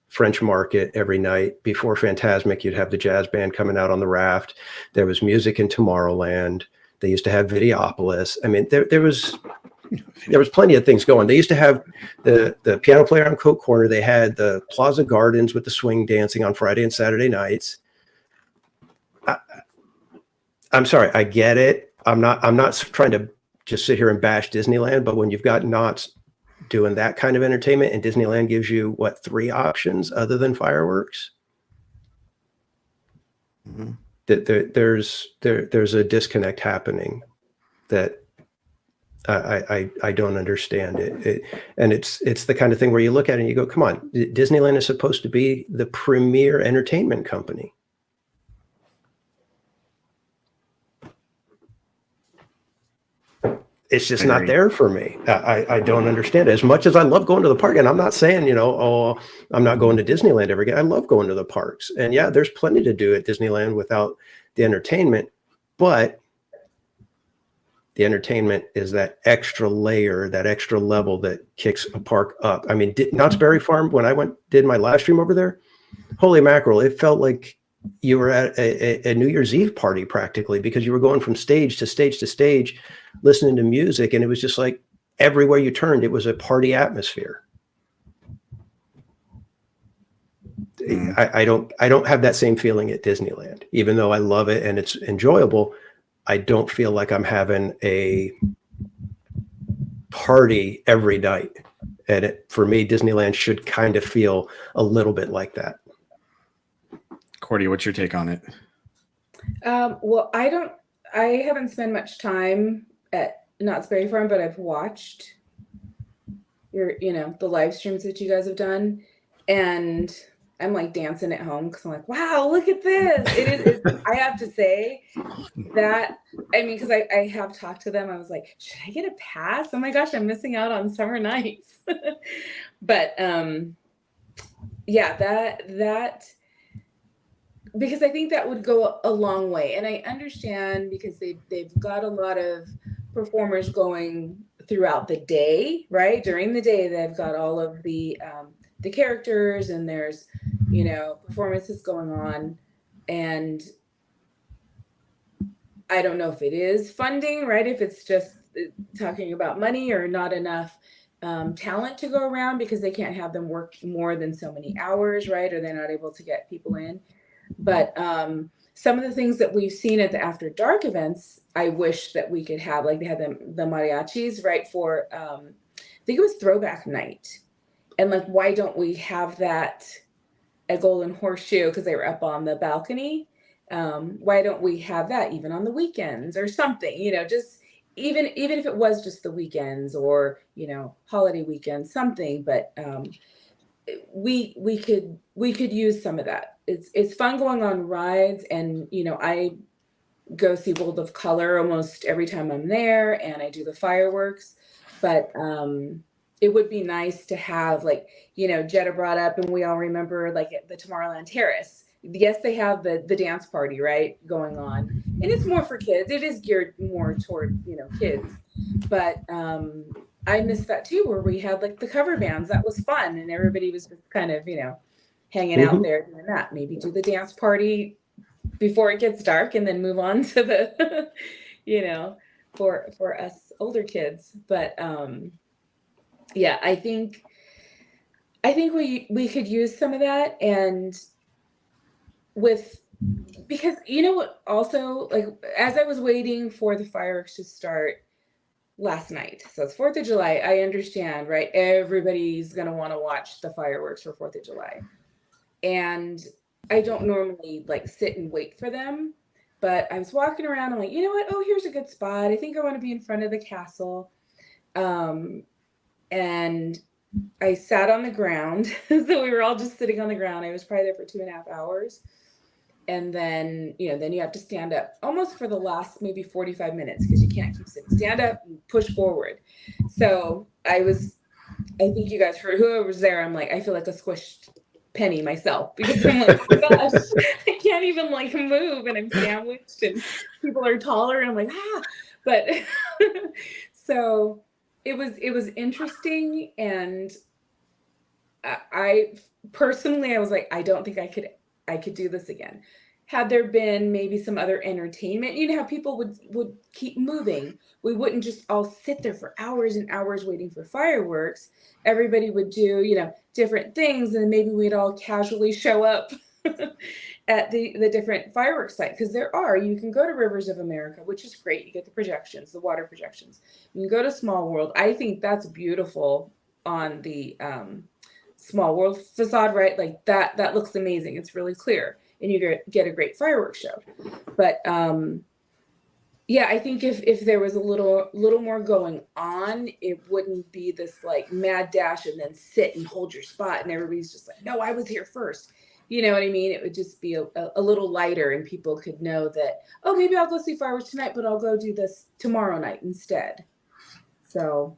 French Market every night. Before Fantasmic, you'd have the jazz band coming out on the raft. There was music in Tomorrowland. They used to have Videopolis. I mean, there was plenty of things going. They used to have the piano player on Coke Corner. They had the Plaza Gardens with the swing dancing on Friday and Saturday nights. I'm sorry, I get it. I'm not trying to just sit here and bash Disneyland, but when you've got Knott's doing that kind of entertainment and Disneyland gives you 3 options other than fireworks, there's a disconnect happening that I don't understand it. And it's the kind of thing where you look at it and you go, come on, Disneyland is supposed to be the premier entertainment company. It's just not there for me. I don't understand it. As much as I love going to the park, and I'm not saying, I'm not going to Disneyland every day. I love going to the parks. And yeah, there's plenty to do at Disneyland without the entertainment. But the entertainment is that extra layer, that extra level that kicks a park up. I mean, Knott's Berry Farm, when I did my live stream over there, holy mackerel, it felt like you were at a New Year's Eve party practically, because you were going from stage to stage to stage, listening to music. And it was just like everywhere you turned, it was a party atmosphere. I don't have that same feeling at Disneyland, even though I love it and it's enjoyable. I don't feel like I'm having a party every night. And for me, Disneyland should kind of feel a little bit like that. Cordy, what's your take on it? Well, I haven't spent much time at Knott's Berry Farm, but I've watched the live streams that you guys have done. And I'm like dancing at home because I'm like, wow, look at this. I have to say that, because I have talked to them. I was like, should I get a pass? Oh my gosh, I'm missing out on summer nights. But yeah, that because I think that would go a long way. And I understand because they've got a lot of performers going throughout the day, right? During the day, they've got all of the characters, and there's performances going on. And I don't know if it is funding, right? If it's just talking about money or not enough talent to go around because they can't have them work more than so many hours, right? Or they're not able to get people in. But some of the things that we've seen at the After Dark events, I wish that we could have, like they had the mariachis, right? For, I think it was Throwback Night. And like, why don't we have that at Golden Horseshoe? Because they were up on the balcony. Why don't we have that even on the weekends or something? Just even if it was just the weekends or holiday weekends, something. But we could use some of that. It's fun going on rides, and I go see World of Color almost every time I'm there, and I do the fireworks. But it would be nice to have, like, Jetta brought up, and we all remember, like, at the Tomorrowland Terrace. Yes, they have the dance party, right, going on. And it's more for kids. It is geared more toward, kids. But I missed that too, where we had, like, the cover bands. That was fun. And everybody was just kind of, hanging out there doing that. Maybe do the dance party before it gets dark and then move on to the, for us older kids. But yeah, I think we could use some of that. And with Because you know what, also, like, as I was waiting for the fireworks to start last night, so it's 4th of July, I understand, right? Everybody's going to want to watch the fireworks for 4th of July. And I don't normally like sit and wait for them, but I was walking around, I'm like, you know what? Oh, here's a good spot. I think I want to be in front of the castle. And I sat on the ground. So we were all just sitting on the ground. I was probably there for 2.5 hours. And then, then you have to stand up almost for the last maybe 45 minutes because you can't keep sitting. Stand up and push forward. So I think you guys heard, whoever was there, I'm like, I feel like a squished penny myself because I'm like, oh gosh, I can't even like move and I'm sandwiched and people are taller and I'm like, but so it was interesting. And I personally, I was like, I don't think I could do this again. Had there been maybe some other entertainment, you know how people would keep moving. We wouldn't just all sit there for hours and hours waiting for fireworks. Everybody would do, different things, and maybe we'd all casually show up at the different fireworks sites. Because you can go to Rivers of America, which is great. You get the projections, the water projections. You can go to Small World. I think that's beautiful on the Small World facade, right? Like that looks amazing. It's really clear, and you get a great fireworks show. But yeah, I think if there was a little more going on, it wouldn't be this like mad dash and then sit and hold your spot and everybody's just like, no, I was here first. You know what I mean? It would just be a little lighter, and people could know that, oh, maybe I'll go see fireworks tonight, but I'll go do this tomorrow night instead. So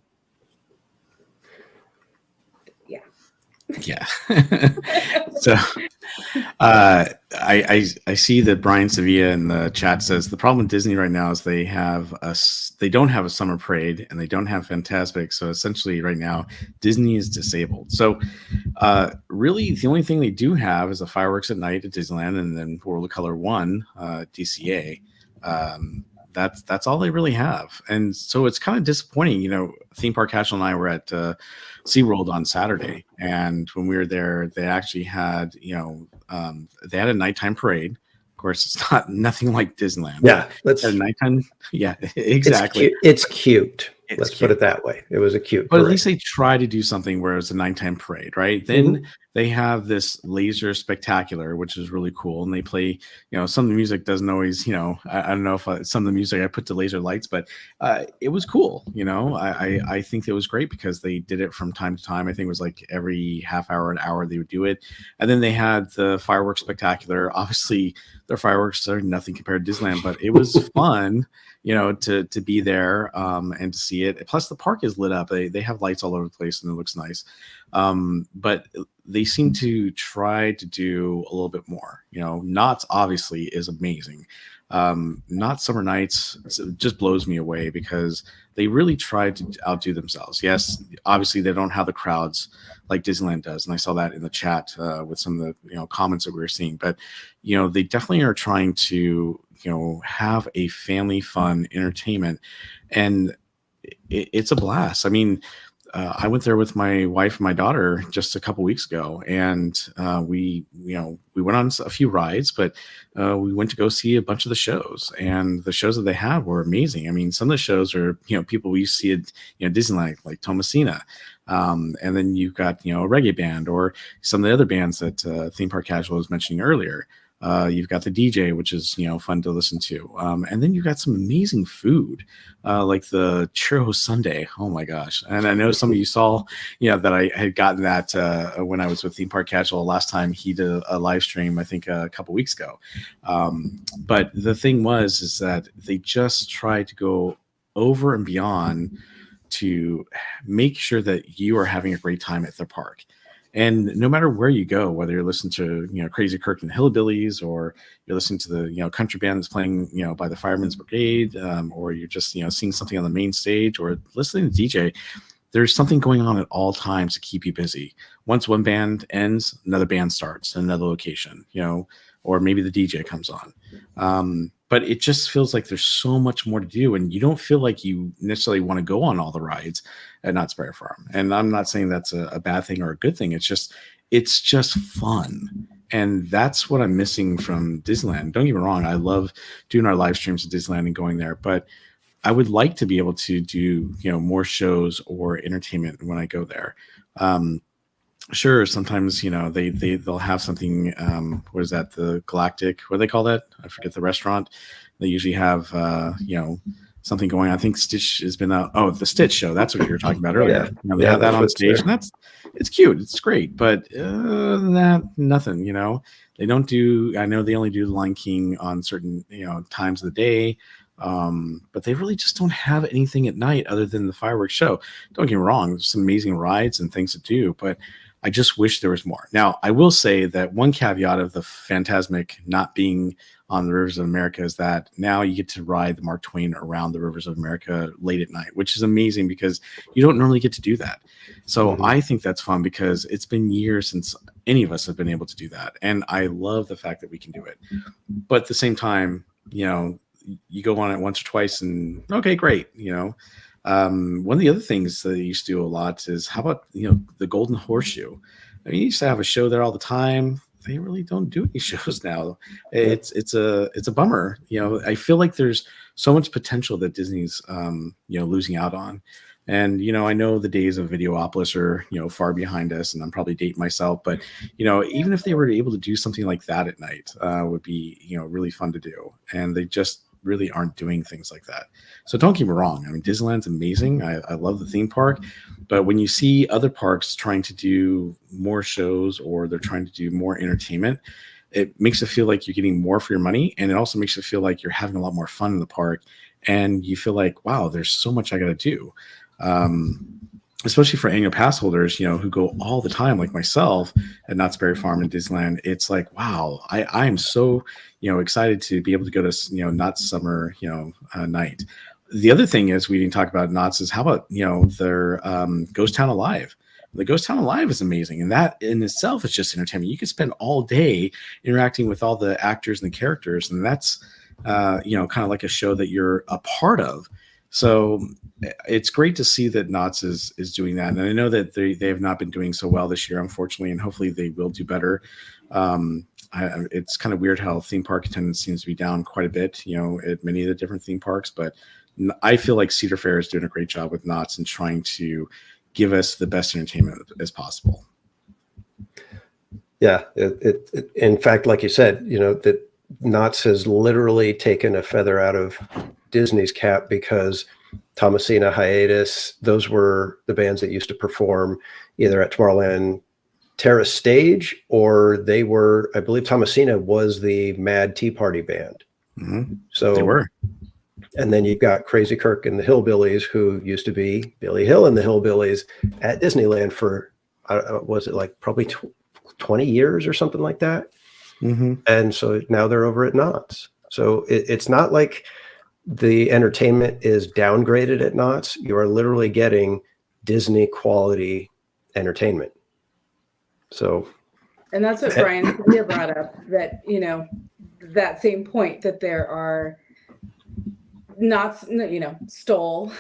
yeah. So I see that Brian Sevilla in the chat says the problem with Disney right now is they don't have a summer parade and they don't have Fantastic. So essentially right now Disney is disabled. So really the only thing they do have is the fireworks at night at Disneyland and then World of Color 1 DCA. That's all they really have. And so it's kind of disappointing. Theme Park Casual and I were at SeaWorld on Saturday, and when we were there, they actually had, they had a nighttime parade. Of course, it's nothing like Disneyland. Yeah, a nighttime. Yeah, exactly. It's cute. Let's put it that way. It was a cute But parade. at least they try to do something where it's a nighttime parade, right? Then they have this laser spectacular, which is really cool. And they play, some of the music doesn't always, I don't know if some of the music I put to laser lights, but it was cool. I think it was great because they did it from time to time. I think it was like every half hour, an hour they would do it. And then they had the fireworks spectacular. Obviously, their fireworks are nothing compared to Disneyland, but it was fun. To be there and to see it. Plus, the park is lit up. They have lights all over the place, and it looks nice. But they seem to try to do a little bit more. Knott's obviously is amazing. Not Summer Nights just blows me away because they really try to outdo themselves. Yes, obviously they don't have the crowds like Disneyland does, and I saw that in the chat with some of the comments that we were seeing. But they definitely are trying to have a family fun entertainment, and it's a blast. I mean, I went there with my wife and my daughter just a couple weeks ago, and we went on a few rides, but we went to go see a bunch of the shows, and the shows that they had were amazing. I mean, some of the shows are people we used to see at Disneyland, like Thomasina, and then you've got a reggae band or some of the other bands that Theme Park Casual was mentioning earlier. You've got the DJ, which is fun to listen to, and then you've got some amazing food, like the churro sundae. Oh my gosh! And I know some of you saw, that I had gotten that when I was with Theme Park Casual last time. He did a live stream, I think, a couple weeks ago. But the thing is that they just tried to go over and beyond to make sure that you are having a great time at their park. And no matter where you go, whether you're listening to Crazy Kirk and the Hillbillies, or you're listening to the country band that's playing by the Firemen's Brigade, or you're just seeing something on the main stage, or listening to DJ, there's something going on at all times to keep you busy. Once one band ends, another band starts in another location, or maybe the DJ comes on. But it just feels like there's so much more to do, and you don't feel like you necessarily want to go on all the rides at Knott's Berry Farm. And I'm not saying that's a bad thing or a good thing. It's just fun. And that's what I'm missing from Disneyland. Don't get me wrong, I love doing our live streams at Disneyland and going there, but I would like to be able to do, more shows or entertainment when I go there. Sure, sometimes, they'll have something, what is that, the Galactic, what do they call that? I forget the restaurant. They usually have, something going on. I think Stitch has been out. Oh, the Stitch show. That's what you were talking about earlier. They have that on stage, and it's cute. It's great, but other than that, nothing. They don't do. I know they only do the Lion King on certain times of the day, but they really just don't have anything at night other than the fireworks show. Don't get me wrong. There's some amazing rides and things to do, but I just wish there was more. Now, I will say that one caveat of the Fantasmic not being on the Rivers of America is that now you get to ride the Mark Twain around the Rivers of America late at night, which is amazing because you don't normally get to do that. So I think that's fun because it's been years since any of us have been able to do that. And I love the fact that we can do it. But at the same time, you go on it once or twice and okay, great. One of the other things that they used to do a lot is how about, the Golden Horseshoe? I mean, you used to have a show there all the time. They really don't do any shows now. It's a bummer. I feel like there's so much potential that Disney's losing out on. And I know the days of Videopolis are far behind us, and I'm probably dating myself. But even if they were able to do something like that at night, would be really fun to do. And they just really aren't doing things like that. So don't get me wrong. I mean, Disneyland's amazing. I love the theme park. But when you see other parks trying to do more shows or they're trying to do more entertainment, it makes it feel like you're getting more for your money. And it also makes it feel like you're having a lot more fun in the park. And you feel like, wow, there's so much I got to do. Especially for annual pass holders, who go all the time, like myself at Knott's Berry Farm in Disneyland. It's like, wow, I am so, excited to be able to go to, Knott's Summer, night. The other thing is we didn't talk about Knott's is how about, their Ghost Town Alive. The Ghost Town Alive is amazing. And that in itself is just entertainment. You can spend all day interacting with all the actors and the characters. And that's, kind of like a show that you're a part of. So it's great to see that Knott's is doing that. And I know that they have not been doing so well this year, unfortunately, and hopefully they will do better. It's kind of weird how theme park attendance seems to be down quite a bit, at many of the different theme parks. But I feel like Cedar Fair is doing a great job with Knott's and trying to give us the best entertainment as possible. Yeah. In fact, like you said, that Knott's has literally taken a feather out of Disney's cap because Thomasina, Hiatus, those were the bands that used to perform either at Tomorrowland Terrace stage, or they were, I believe Thomasina was the Mad Tea Party band. Mm-hmm. So they were. And then you've got Crazy Kirk and the Hillbillies, who used to be Billy Hill and the Hillbillies at Disneyland for, was it like probably 20 years or something like that? Mm-hmm. And so now they're over at Knott's. So it's not like the entertainment is downgraded at Knott's. You are literally getting Disney quality entertainment. So, and that's what Brian Cynthia brought up, that that same point, that there are Knott's, stole,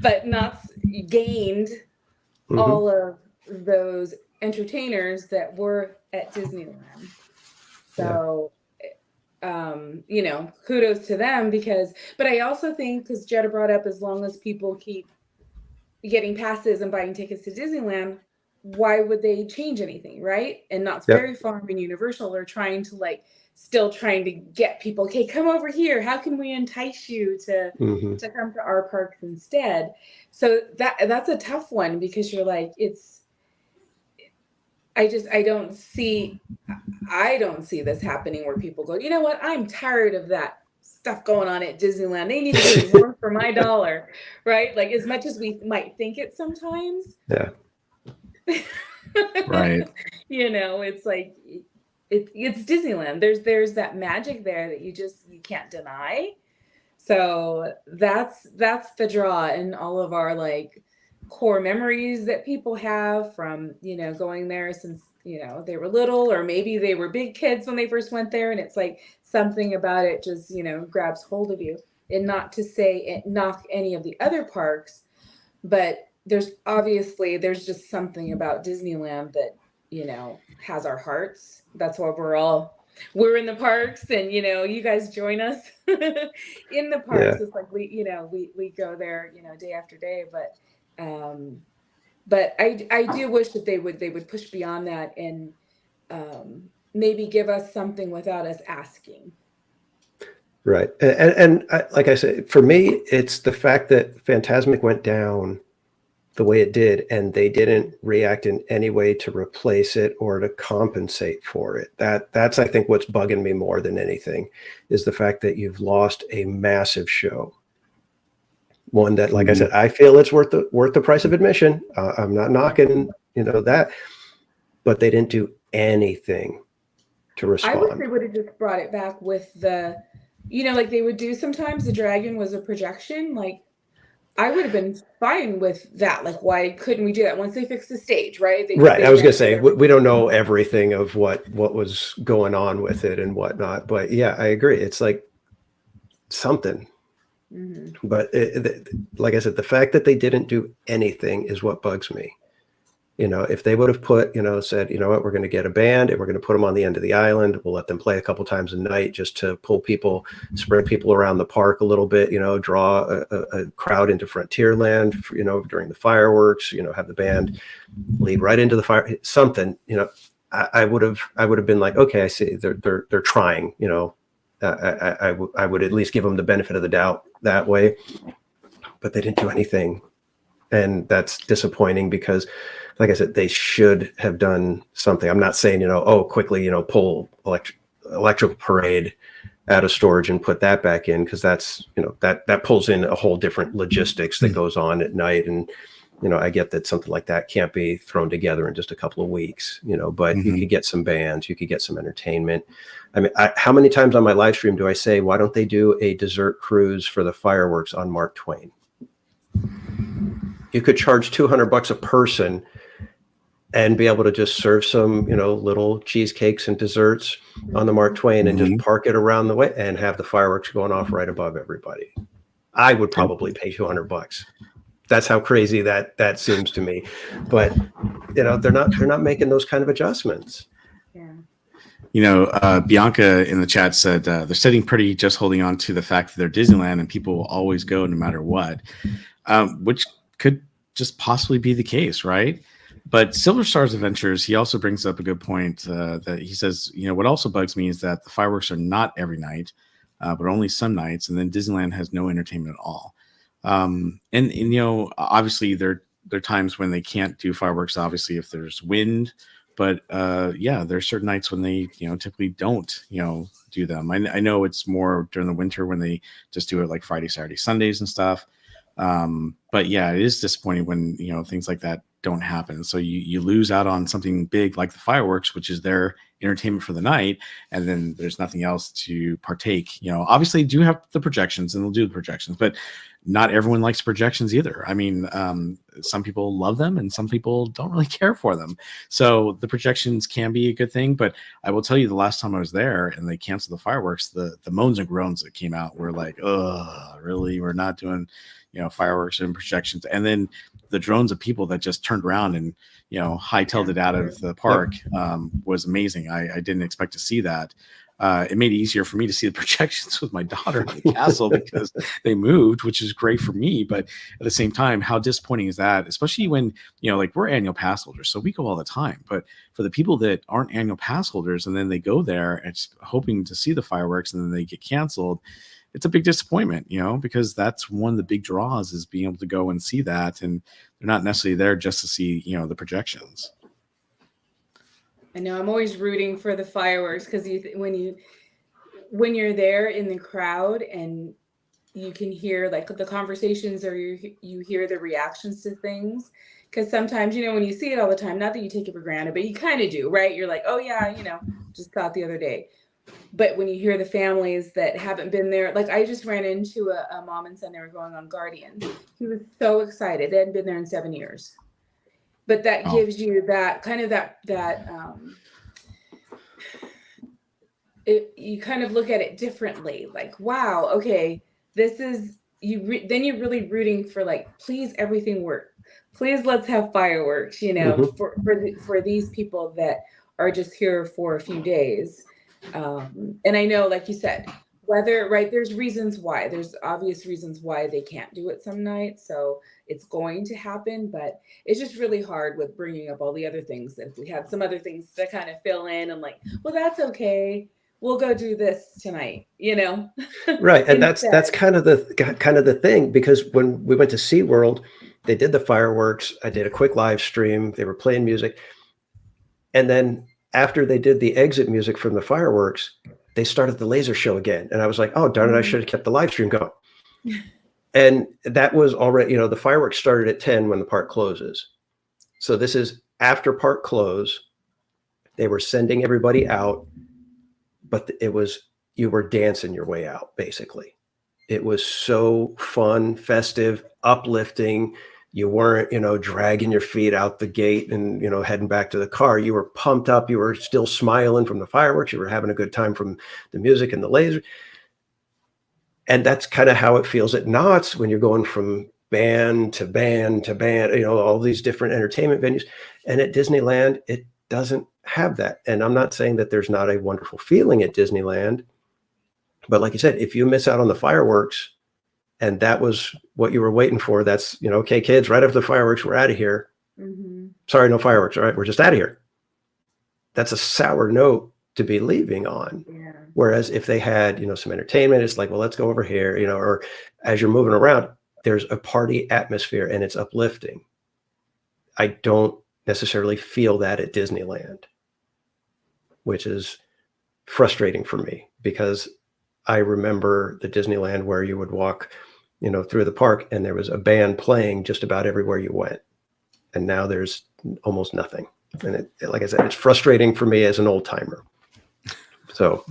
but Knott's gained all of those entertainers that were at Disneyland. So, kudos to them but I also think, because Jetta brought up, as long as people keep getting passes and buying tickets to Disneyland, why would they change anything, right? And Knott's Berry Farm and Universal are still trying to get people, okay, come over here. How can we entice you to come to our parks instead? So that's a tough one, because you're like, I don't see this happening where people go, you know what? I'm tired of that stuff going on at Disneyland. They need to do more for my dollar, right? Like, as much as we might think it sometimes. Yeah. Right. It's like, it's Disneyland. There's that magic there that you can't deny. So that's the draw, and all of our core memories that people have from going there since they were little, or maybe they were big kids when they first went there, and it's like something about it just grabs hold of you. And not to say knock any of the other parks, but there's just something about Disneyland that has our hearts. That's why we're in the parks, and you guys join us in the parks. Yeah. It's like we go there, day after day. But I do wish that they would push beyond that and maybe give us something without us asking. Right. And like I said, for me, it's the fact that Phantasmic went down the way it did, and they didn't react in any way to replace it or to compensate for it. That's, I think, what's bugging me more than anything, is the fact that you've lost a massive show. One that, like I said, I feel it's worth the price of admission. I'm not knocking, that, but they didn't do anything to respond. I wish they would have just brought it back with the, like they would do sometimes. The dragon was a projection. Like, I would have been fine with that. Like, why couldn't we do that once they fix the stage, right? Right. I was going to say, we don't know everything of what was going on with it and whatnot. But yeah, I agree. It's like something. Mm-hmm. But like I said, the fact that they didn't do anything is what bugs me. If they would have put, said, you know what, we're going to get a band and we're going to put them on the end of the island. We'll let them play a couple times a night just to pull people, spread people around the park a little bit, draw a crowd into Frontierland, during the fireworks, have the band lead right into the fire, something, I would have been like, okay, I see they're trying, I would at least give them the benefit of the doubt that way, but they didn't do anything. And that's disappointing because, like I said, they should have done something. I'm not saying, quickly, pull electrical parade out of storage and put that back in, because that's, that pulls in a whole different logistics that goes on at night. And, I get that something like that can't be thrown together in just a couple of weeks, but you could get some bands, you could get some entertainment. I mean, how many times on my live stream do I say, why don't they do a dessert cruise for the fireworks on Mark Twain? You could charge $200 a person and be able to just serve some, little cheesecakes and desserts on the Mark Twain and just park it around the way and have the fireworks going off right above everybody. I would probably pay $200. That's how crazy that seems to me. But, they're not making those kind of adjustments. Yeah. Bianca in the chat said they're sitting pretty, just holding on to the fact that they're Disneyland and people will always go no matter what, which could just possibly be the case, right? But Silver Stars Adventures, he also brings up a good point that he says, what also bugs me is that the fireworks are not every night, but only some nights, and then Disneyland has no entertainment at all. And obviously there are times when they can't do fireworks, obviously if there's wind, but there's certain nights when they typically don't do them. I know it's more during the winter when they just do it like Friday, Saturday, Sundays and stuff. But yeah, it is disappointing when things like that don't happen. So you lose out on something big like the fireworks, which is their entertainment for the night, and then there's nothing else to partake. Obviously do have the projections and they'll do the projections, but not everyone likes projections either. I mean, some people love them and some people don't really care for them. So the projections can be a good thing, but I will tell you, the last time I was there and they canceled the fireworks, the moans and groans that came out were like, oh, really? We're not doing fireworks and projections. And then the drones of people that just turned around and hightailed it out of the park was amazing. I didn't expect to see that. It made it easier for me to see the projections with my daughter on the castle because they moved, which is great for me. But at the same time, how disappointing is that? Especially when, like we're annual pass holders, so we go all the time. But for the people that aren't annual pass holders and then they go there and hoping to see the fireworks and then they get canceled, it's a big disappointment, because that's one of the big draws is being able to go and see that. And they're not necessarily there just to see, the projections. I know I'm always rooting for the fireworks because when you're there in the crowd and you can hear like the conversations or you hear the reactions to things. Because sometimes, when you see it all the time, not that you take it for granted, but you kind of do, right? You're like, oh yeah, just saw it the other day. But when you hear the families that haven't been there, like I just ran into a mom and son, they were going on Guardians. He was so excited. They hadn't been there in 7 years. But that gives you that kind of you kind of look at it differently. Like, wow, okay, this is then you're really rooting for like, please everything work, please let's have fireworks, you know, for these people that are just here for a few days. And I know, like you said, weather, right? There's reasons why. There's obvious reasons why they can't do it some nights. So it's going to happen, but it's just really hard with bringing up all the other things. If we had some other things to kind of fill in, and like, well, that's okay, we'll go do this tonight, you know? Right. And that's kind of the thing, because when we went to SeaWorld, they did the fireworks. I did a quick live stream. They were playing music. And then after they did the exit music from the fireworks, they started the laser show again. And I was like, oh, darn it, I should have kept the live stream going. And that was already, you know, the fireworks started at 10 when the park closes. So this is after park close. They were sending everybody out, but it was, you were dancing your way out, basically. It was so fun, festive, uplifting. You weren't, you know, dragging your feet out the gate and, you know, heading back to the car. You were pumped up. You were still smiling from the fireworks. You were having a good time from the music and the laser. And that's kind of how it feels at Knott's when you're going from band to band to band, you know, all these different entertainment venues. And at Disneyland, it doesn't have that. And I'm not saying that there's not a wonderful feeling at Disneyland, but like you said, if you miss out on the fireworks, and that was what you were waiting for, that's, you know, okay, kids, right after the fireworks, we're out of here. Sorry, no fireworks. All right, we're just out of here. That's a sour note to be leaving on. Yeah. Whereas if they had, you know, some entertainment, it's like, well, let's go over here, you know, or as you're moving around, there's a party atmosphere and it's uplifting. I don't necessarily feel that at Disneyland, which is frustrating for me, because I remember the Disneyland where you would walk, you know, through the park and there was a band playing just about everywhere you went. And now there's almost nothing. And it, like I said, it's frustrating for me as an old timer. So.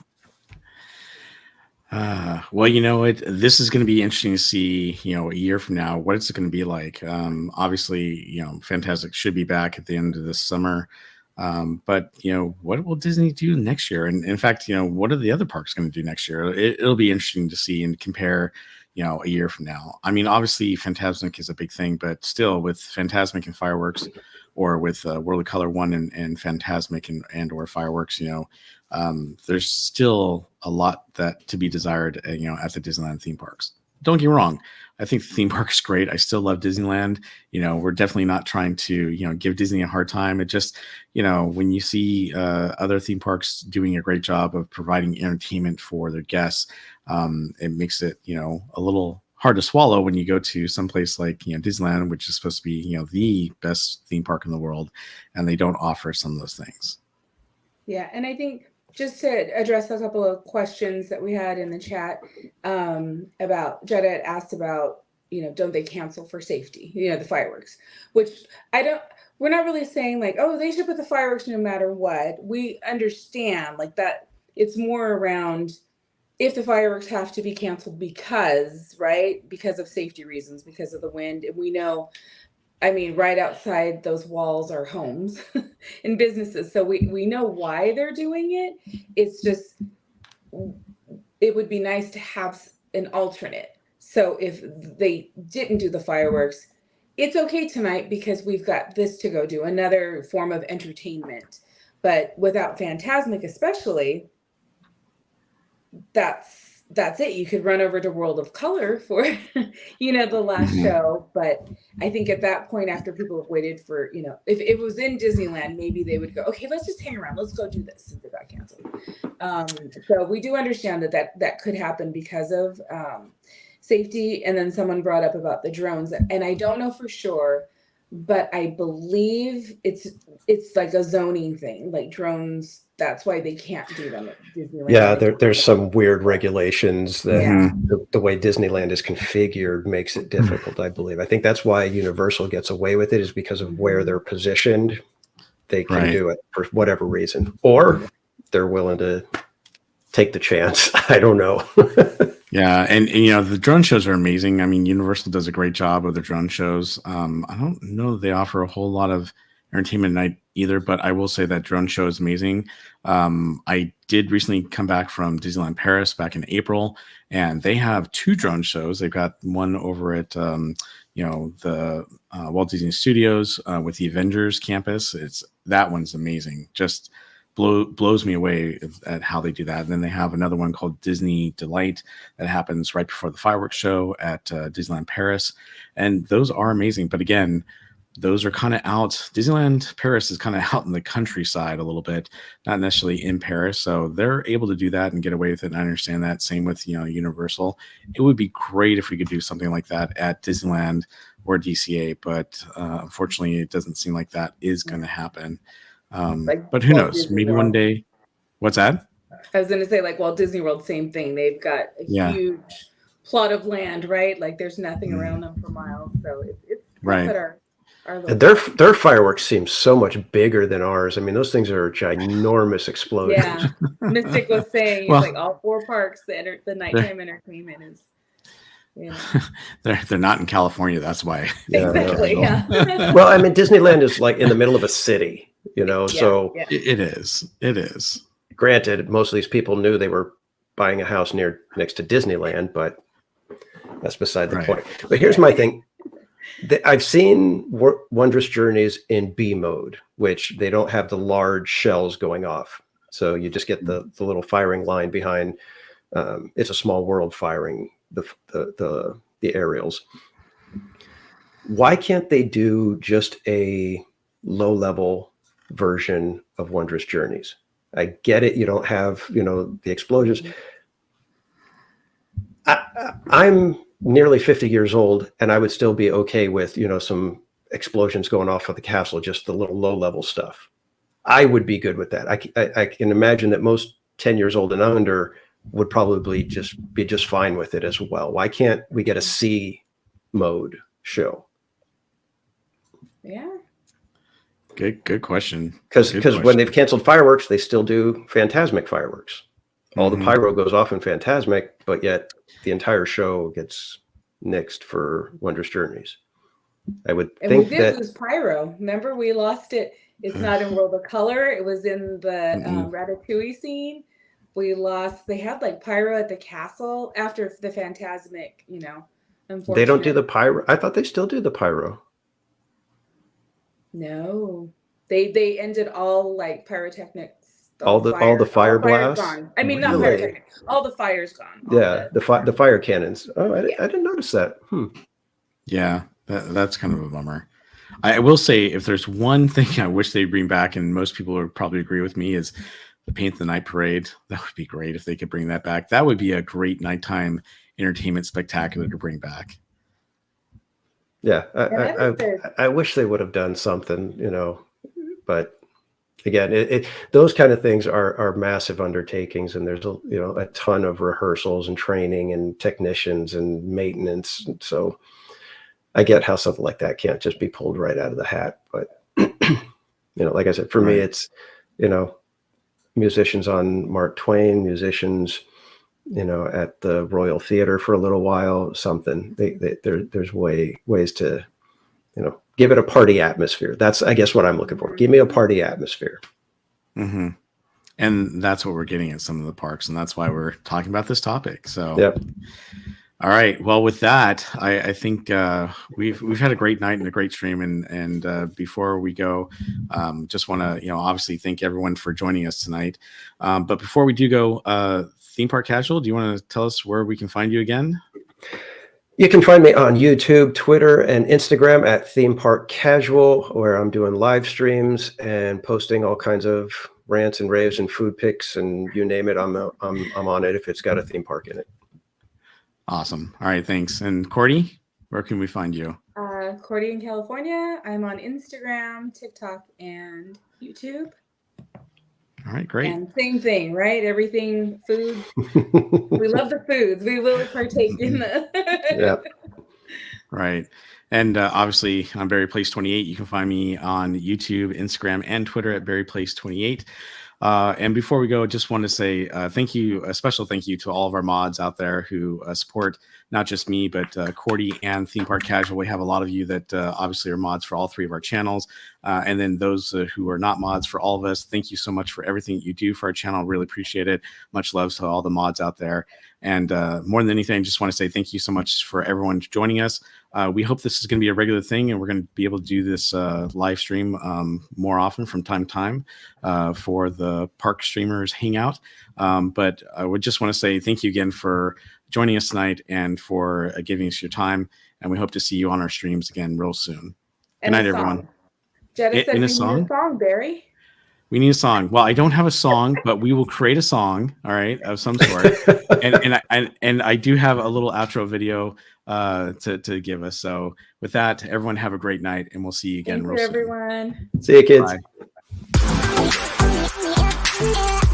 Well, you know what, this is going to be interesting to see, you know, a year from now, what it's going to be like. Obviously, you know, Fantastic should be back at the end of this summer. But, you know, what will Disney do next year? And in fact, you know, what are the other parks going to do next year? It'll be interesting to see and compare, you know, a year from now. I mean, obviously, Fantasmic is a big thing, but still with Fantasmic and fireworks, or with World of Color 1 and Fantasmic and or fireworks, you know, there's still a lot that to be desired, you know, at the Disneyland theme parks. Don't get me wrong, I think the theme park is great. I still love Disneyland. You know, we're definitely not trying to, you know, give Disney a hard time. It just, you know, when you see other theme parks doing a great job of providing entertainment for their guests, it makes it, you know, a little hard to swallow when you go to someplace like, you know, Disneyland, which is supposed to be, you know, the best theme park in the world, and they don't offer some of those things. Yeah, and I think just to address a couple of questions that we had in the chat, about, Jetta had asked about, you know, don't they cancel for safety, you know, the fireworks, which we're not really saying like, oh, they should put the fireworks no matter what. We understand like that it's more around if the fireworks have to be canceled because, right, because of safety reasons, because of the wind. And we know, I mean, right outside those walls are homes and businesses. So we know why they're doing it. It's just, it would be nice to have an alternate. So if they didn't do the fireworks, it's okay tonight because we've got this to go do, another form of entertainment. But without Fantasmic especially, that's it. You could run over to World of Color for, you know, the last show. But I think at that point, after people have waited for, you know, if it was in Disneyland, maybe they would go, okay, let's just hang around. Let's go do this since it got canceled. So we do understand that could happen because of safety. And then someone brought up about the drones. And I don't know for sure, but I believe it's like a zoning thing, like drones. That's why they can't do them at Disneyland. Yeah, there's some weird regulations that the way Disneyland is configured makes it difficult, I believe. I think that's why Universal gets away with it, is because of where they're positioned. They can do it for whatever reason. Or they're willing to take the chance. I don't know. Yeah, and you know, the drone shows are amazing. I mean, Universal does a great job of the drone shows. I don't know they offer a whole lot of entertainment night either, but I will say that drone show is amazing. I did recently come back from Disneyland Paris back in April, and they have 2 drone shows. They've got one over at the Walt Disney Studios with the Avengers campus. That one's amazing. Just blows me away at how they do that. And then they have another one called Disney Delight that happens right before the fireworks show at Disneyland Paris, and those are amazing. But again, those are kind of out. Disneyland Paris is kind of out in the countryside a little bit, not necessarily in Paris. So they're able to do that and get away with it. And I understand that. Same with, Universal. It would be great if we could do something like that at Disneyland or DCA, but unfortunately, it doesn't seem like that is going to happen. But who knows? Disney Maybe World. one day. What's that? I was going to say, like, Walt Disney World, same thing. They've got a huge plot of land, right? Like, there's nothing around them for miles. So it's Right. at our And their fireworks seem so much bigger than ours. I mean, those things are ginormous explosions. Yeah. Mystic was saying, Well- like, all 4 parks, the nighttime entertainment is, They're not in California. That's why. Yeah, exactly. no. Yeah. Well, I mean, Disneyland is like in the middle of a city, so Yeah. It is. It is. granted, most of these people knew they were buying a house next to Disneyland, but that's beside the Right. point. But here's my thing. I've seen Wondrous Journeys in B mode, which they don't have the large shells going off. So you just get the little firing line behind. It's a Small World firing the aerials. Why can't they do just a low level version of Wondrous Journeys? I get it. You don't have, the explosions. I'm nearly 50 years old, and I would still be okay with, some explosions going off of the castle, just the little low level stuff. I would be good with that. I can imagine that most 10 years old and under would probably be just fine with it as well. Why can't we get a C mode show? Yeah. Good question. Because Good when question. they've canceled fireworks, they still do Phantasmic fireworks. All the Mhm. pyro goes off in Phantasmic, but yet the entire show gets nixed for Wondrous Journeys. I would And think we did that lose pyro. Remember, we lost it. It's not in World of Color. It was in the Ratatouille scene. They had like pyro at the castle after the Phantasmic, unfortunately. they don't do the pyro. I thought they still do the pyro. No. They ended all like pyrotechnics. All the fire blasts? Gone. I mean, not Really? pyrotechnics. All the fire's gone. Yeah, the fire cannons. Oh, I didn't notice that. Yeah, that's kind of a bummer. I will say, if there's one thing I wish they'd bring back, and most people would probably agree with me, is the Paint the Night Parade. That would be great if they could bring that back. That would be a great nighttime entertainment spectacular to bring back. Yeah, And I wish they would have done something, but again, those kind of things are massive undertakings, and there's a ton of rehearsals and training and technicians and maintenance. So I get how something like that can't just be pulled right out of the hat. But like I said, for me, it's musicians on Mark Twain, musicians at the Royal Theater for a little while. Something there's ways to give it a party atmosphere. That's, I guess, what I'm looking for. Give me a party atmosphere. Mm-hmm. And that's what we're getting at some of the parks, and that's why we're talking about this topic. So, Yep. All right. Well, with that, I think we've had a great night and a great stream. And before we go, just want to obviously thank everyone for joining us tonight. But before we do go, Theme Park Casual, do you want to tell us where we can find you again? You can find me on YouTube, Twitter, and Instagram at Theme Park Casual, where I'm doing live streams and posting all kinds of rants and raves and food pics, and you name it, I'm on it if it's got a theme park in it. Awesome. All right. Thanks. And Cordy, where can we find you? Cordy in California. I'm on Instagram, TikTok, and YouTube. All right. Great. And same thing, right? Everything food. We love the foods. We will partake in the. Yeah. Right. And obviously, I'm Barry Place 28. You can find me on YouTube, Instagram, and Twitter at Barry Place 28. And before we go, just want to say thank you, a special thank you to all of our mods out there who support not just me, but Cordy and Theme Park Casual. We have a lot of you that obviously are mods for all three of our channels. And then those who are not mods, for all of us, thank you so much for everything you do for our channel. Really appreciate it. Much love to all the mods out there. And more than anything, just want to say thank you so much for everyone joining us. We hope this is going to be a regular thing, and we're going to be able to do this live stream more often from time to time for the Park Streamers Hangout. But I would just want to say thank you again for joining us tonight and for giving us your time. And we hope to see you on our streams again real soon. Good night, everyone. Jetta said In we a need song? a song, Barry. We need a song. Well, I don't have a song, but we will create a song, all right, of some sort. and I do have a little outro video to give us. So with that, everyone have a great night, and we'll see you again Thank real you, soon. everyone. See you, kids. Bye.